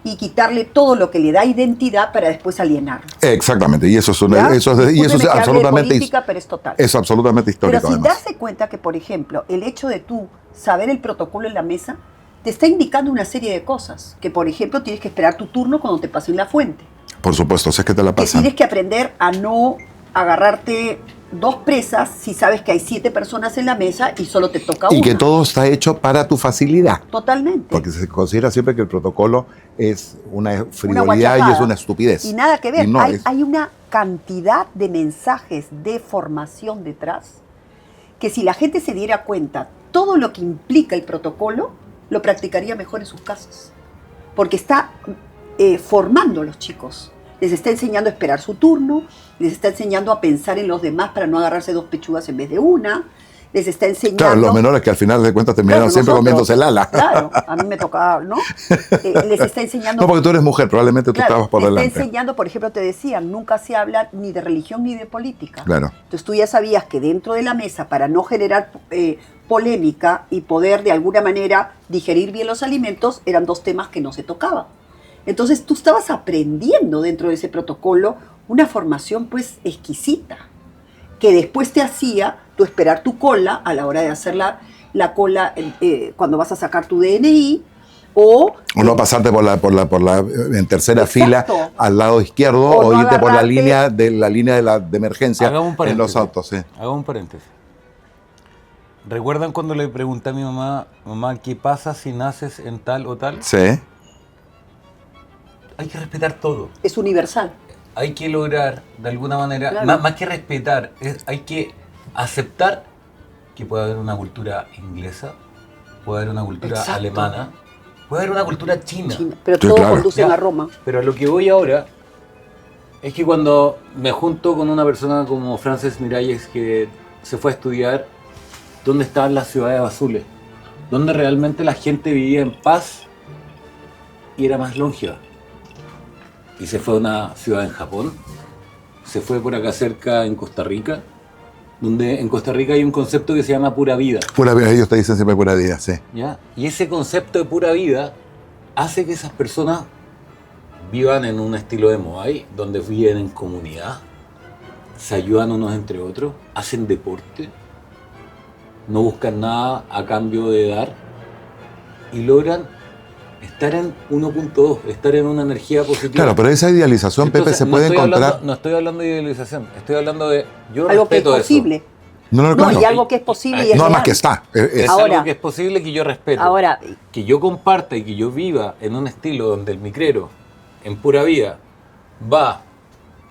y quitarle todo lo que le da identidad para después alienarlo. Exactamente, y eso es absolutamente política, pero es total. Es absolutamente histórico. Pero sin además. darse cuenta que, por ejemplo, el hecho de tú saber el protocolo en la mesa te está indicando una serie de cosas. Que, por ejemplo, tienes que esperar tu turno cuando te pasen la fuente. Por supuesto, si es que te la Que pasan. tienes que aprender a no agarrarte 2 presas si sabes que hay 7 personas en la mesa y solo te toca una. Y que todo está hecho para tu facilidad. Totalmente. Porque se considera siempre que el protocolo es una frivolidad y es una estupidez. Y nada que ver. No, hay una cantidad de mensajes de formación detrás que si la gente se diera cuenta todo lo que implica el protocolo, lo practicaría mejor en sus casas. Porque está formando a los chicos. Les está enseñando a esperar su turno, les está enseñando a pensar en los demás para no agarrarse 2 pechugas en vez de una, les está enseñando... Claro, los menores que al final de cuentas terminaron siempre comiéndose el ala. Claro, a mí me tocaba, ¿no? Les está enseñando... No, porque tú eres mujer, probablemente tú estabas por delante. Les está enseñando, por ejemplo, te decían, nunca se habla ni de religión ni de política. Claro. Entonces tú ya sabías que dentro de la mesa, para no generar polémica y poder de alguna manera digerir bien los alimentos, eran 2 temas que no se tocaban. Entonces tú estabas aprendiendo dentro de ese protocolo una formación pues exquisita, que después te hacía tú esperar tu cola a la hora de hacer la cola cuando vas a sacar tu DNI o no pasarte en tercera exacto. fila al lado izquierdo o no irte por la línea de emergencia en los autos. Sí. Hago un paréntesis. ¿Recuerdan cuando le pregunté a mi mamá, qué pasa si naces en tal o tal? Sí. Hay que respetar todo. Es universal. Hay que lograr, de alguna manera, claro. más que respetar, hay que aceptar que puede haber una cultura inglesa, puede haber una cultura exacto. alemana, puede haber una cultura china. Pero sí, todos claro. conducen a Roma. Pero a lo que voy ahora es que cuando me junto con una persona como Frances Miralles, que se fue a estudiar dónde estaban las ciudades azules, donde realmente la gente vivía en paz y era más longeva. Y se fue a una ciudad en Japón, se fue por acá cerca en Costa Rica, donde en Costa Rica hay un concepto que se llama pura vida. Pura vida, ellos te dicen siempre pura vida, sí. ¿Ya? Y ese concepto de pura vida hace que esas personas vivan en un estilo de Moai, donde viven en comunidad, se ayudan unos entre otros, hacen deporte, no buscan nada a cambio de dar y logran estar en 1.2, estar en una energía positiva. Claro, pero esa idealización, entonces, Pepe, se puede encontrar... No estoy hablando de idealización, estoy hablando de... Yo algo que es respeto posible. eso. No, y algo que es posible y es no, real. más que está. Es ahora, algo que es posible que yo respeto. Ahora, que yo comparta y que yo viva en un estilo donde el micrero, en pura vida, va,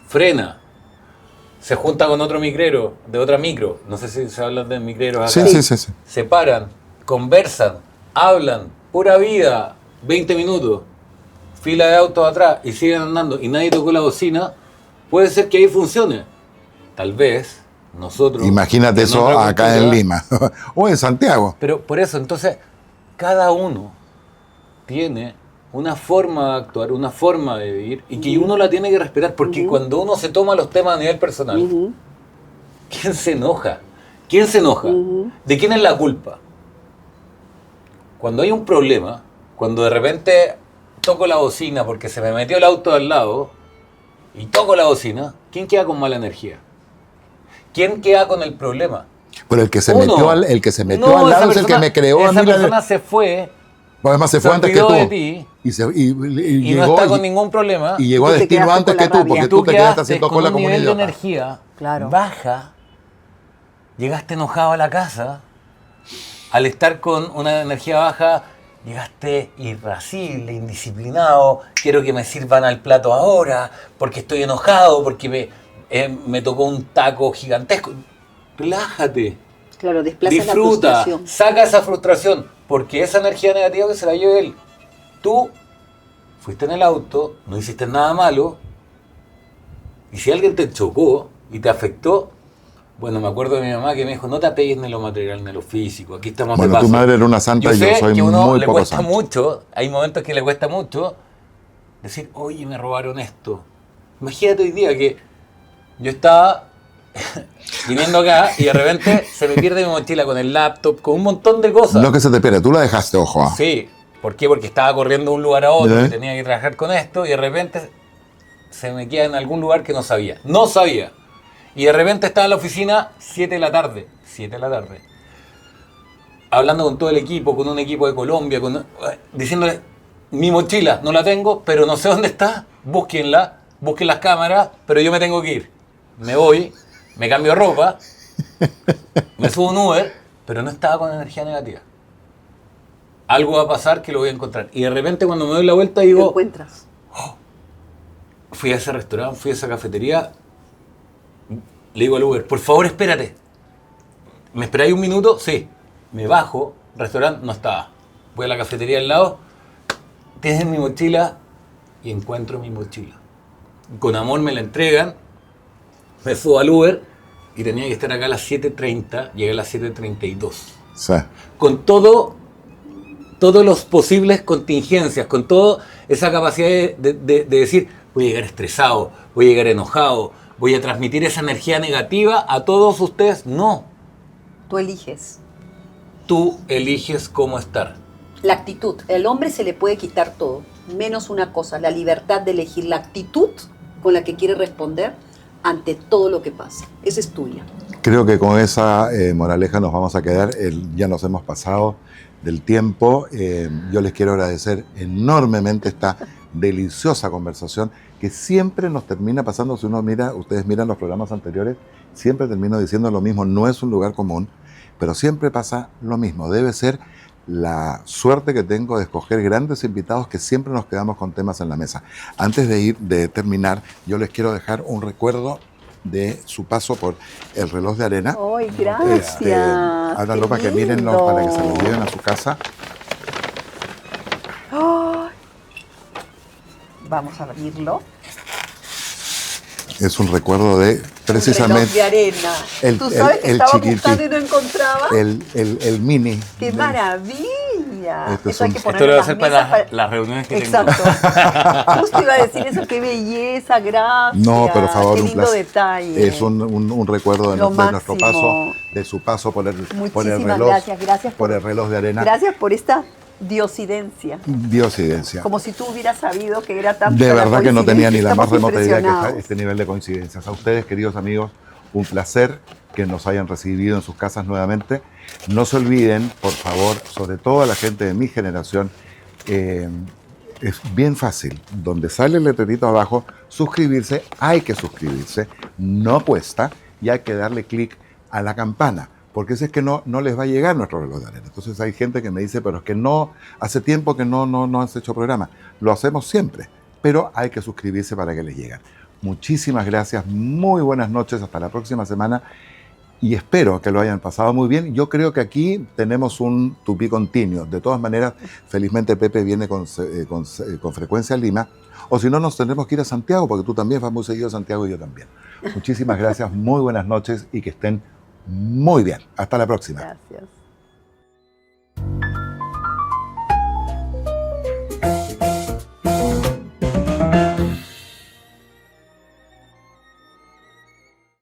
frena, se junta con otro micrero de otra micro, no sé si se hablan de micreros acá. Sí. Se paran, conversan, hablan, pura vida, 20 minutos, fila de autos atrás y siguen andando y nadie tocó la bocina, puede ser que ahí funcione. Tal vez nosotros... Imagínate eso acá en Lima o en Santiago. Pero por eso, entonces, cada uno tiene una forma de actuar, una forma de vivir y que uno la tiene que respetar porque cuando uno se toma los temas a nivel personal, ¿quién se enoja? ¿Quién se enoja? ¿De quién es la culpa? Cuando hay un problema, cuando de repente toco la bocina porque se me metió el auto al lado y toco la bocina, ¿quién queda con mala energía? ¿quién queda con el problema? Pero el que se Uno. metió al No, lado es esa el que persona- me creó a esa mí. persona se fue, Además se fue se antes que olvidó tú. de ti Y y no llegó está con ningún problema. y llegó Y a te destino quedaste antes con la que tú, rabia. porque Y tú te quedaste quedaste haciendo con cola un como un nivel de idiota. energía Claro. baja, llegaste enojado a la casa, al estar con una energía baja, llegaste irascible, indisciplinado, quiero que me sirvan al plato ahora, porque estoy enojado, porque me tocó un taco gigantesco. Relájate, Claro, desplaza la disfruta, frustración. saca esa frustración, porque esa energía negativa que se la lleve él. Tú fuiste en el auto, no hiciste nada malo, y si alguien te chocó y te afectó, bueno, me acuerdo de mi mamá que me dijo, no te apegues ni en lo material ni en lo físico, aquí estamos de Bueno, tu paso. madre era una santa y yo sé soy que a uno muy le poco cuesta santo. mucho, hay momentos que le cuesta mucho decir, oye, me robaron esto. Imagínate hoy día que yo estaba viniendo acá y de repente se me pierde mi mochila con el laptop, con un montón de cosas. No que se te pierde, tú la dejaste, ojo. Sí, ¿por qué? Porque estaba corriendo de un lugar a otro, ¿Eh? que tenía que trabajar con esto y de repente se me queda en algún lugar que no sabía. No sabía. Y de repente estaba en la oficina 7 de la tarde. 7 de la tarde. Hablando con todo el equipo, con un equipo de Colombia, diciéndole, mi mochila no la tengo, pero no sé dónde está. Búsquenla, busquen las cámaras, pero yo me tengo que ir. Me voy, me cambio de ropa, me subo un Uber, pero no estaba con energía negativa. Algo va a pasar que lo voy a encontrar. Y de repente cuando me doy la vuelta Lo digo, encuentras. fui a ese restaurante, fui a esa cafetería, le digo al Uber, por favor espérate. ¿Me esperáis un minuto? Sí. Me bajo, restaurante no estaba. Voy a la cafetería al lado, tienes mi mochila y encuentro mi mochila. Con amor me la entregan, me subo al Uber y tenía que estar acá a las 7:30, llegué a las 7:32. Sí. Con todos los posibles contingencias, con toda esa capacidad de decir, voy a llegar estresado, voy a llegar enojado, voy a transmitir esa energía negativa a todos ustedes. No, Tú eliges. tú eliges cómo estar. La actitud. Al hombre se le puede quitar todo, menos una cosa, la libertad de elegir la actitud con la que quiere responder ante todo lo que pasa. Esa es tuya. Creo que con esa moraleja nos vamos a quedar. Ya nos hemos pasado del tiempo. Yo les quiero agradecer enormemente esta deliciosa conversación que siempre nos termina pasando. Si uno mira, ustedes miran los programas anteriores, siempre termino diciendo lo mismo. No es un lugar común, pero siempre pasa lo mismo. Debe ser la suerte que tengo de escoger grandes invitados que siempre nos quedamos con temas en la mesa. Antes de terminar, yo les quiero dejar un recuerdo de su paso por el reloj de arena. ¡Ay, gracias! Háganlo ¡Qué para que miren, lindo! para que se lo lleven a su casa. ¡Ay! Vamos a abrirlo. Es un recuerdo de precisamente Un reloj de arena. el- Tú sabes que el estaba chiquitín. buscando y no encontraba. el mini. ¡Qué maravilla! Este es Eso hay un- que Esto ponerlo lo en voy a las hacer mesas para las reuniones que Exacto. tengo. Justo iba a decir eso, qué belleza, gracias. No, por favor, qué un lindo placer. detalle. Es un recuerdo de Lo nuestro máximo. paso, de su paso por el Muchísimas reloj, gracias, gracias por el reloj de arena. Gracias por esta diosidencia. Diosidencia. Como si tú hubieras sabido que era tan De verdad que no tenía ni la Estamos más remota idea que impresionados. este nivel de coincidencias. A ustedes, queridos amigos, un placer que nos hayan recibido en sus casas nuevamente. No se olviden, por favor, sobre todo a la gente de mi generación, es bien fácil. Donde sale el letrerito abajo, suscribirse, hay que suscribirse, no cuesta, y hay que darle clic a la campana, porque si es que no les va a llegar nuestro reloj de arena. Entonces hay gente que me dice, pero es que no, hace tiempo que no has hecho programa. Lo hacemos siempre, pero hay que suscribirse para que les lleguen. Muchísimas gracias, muy buenas noches, hasta la próxima semana. Y espero que lo hayan pasado muy bien. Yo creo que aquí tenemos un tupí continuo. De todas maneras, felizmente Pepe viene con frecuencia a Lima. O si no, nos tendremos que ir a Santiago, porque tú también vas muy seguido a Santiago y yo también. Muchísimas gracias, muy buenas noches y que estén muy bien. Hasta la próxima. Gracias.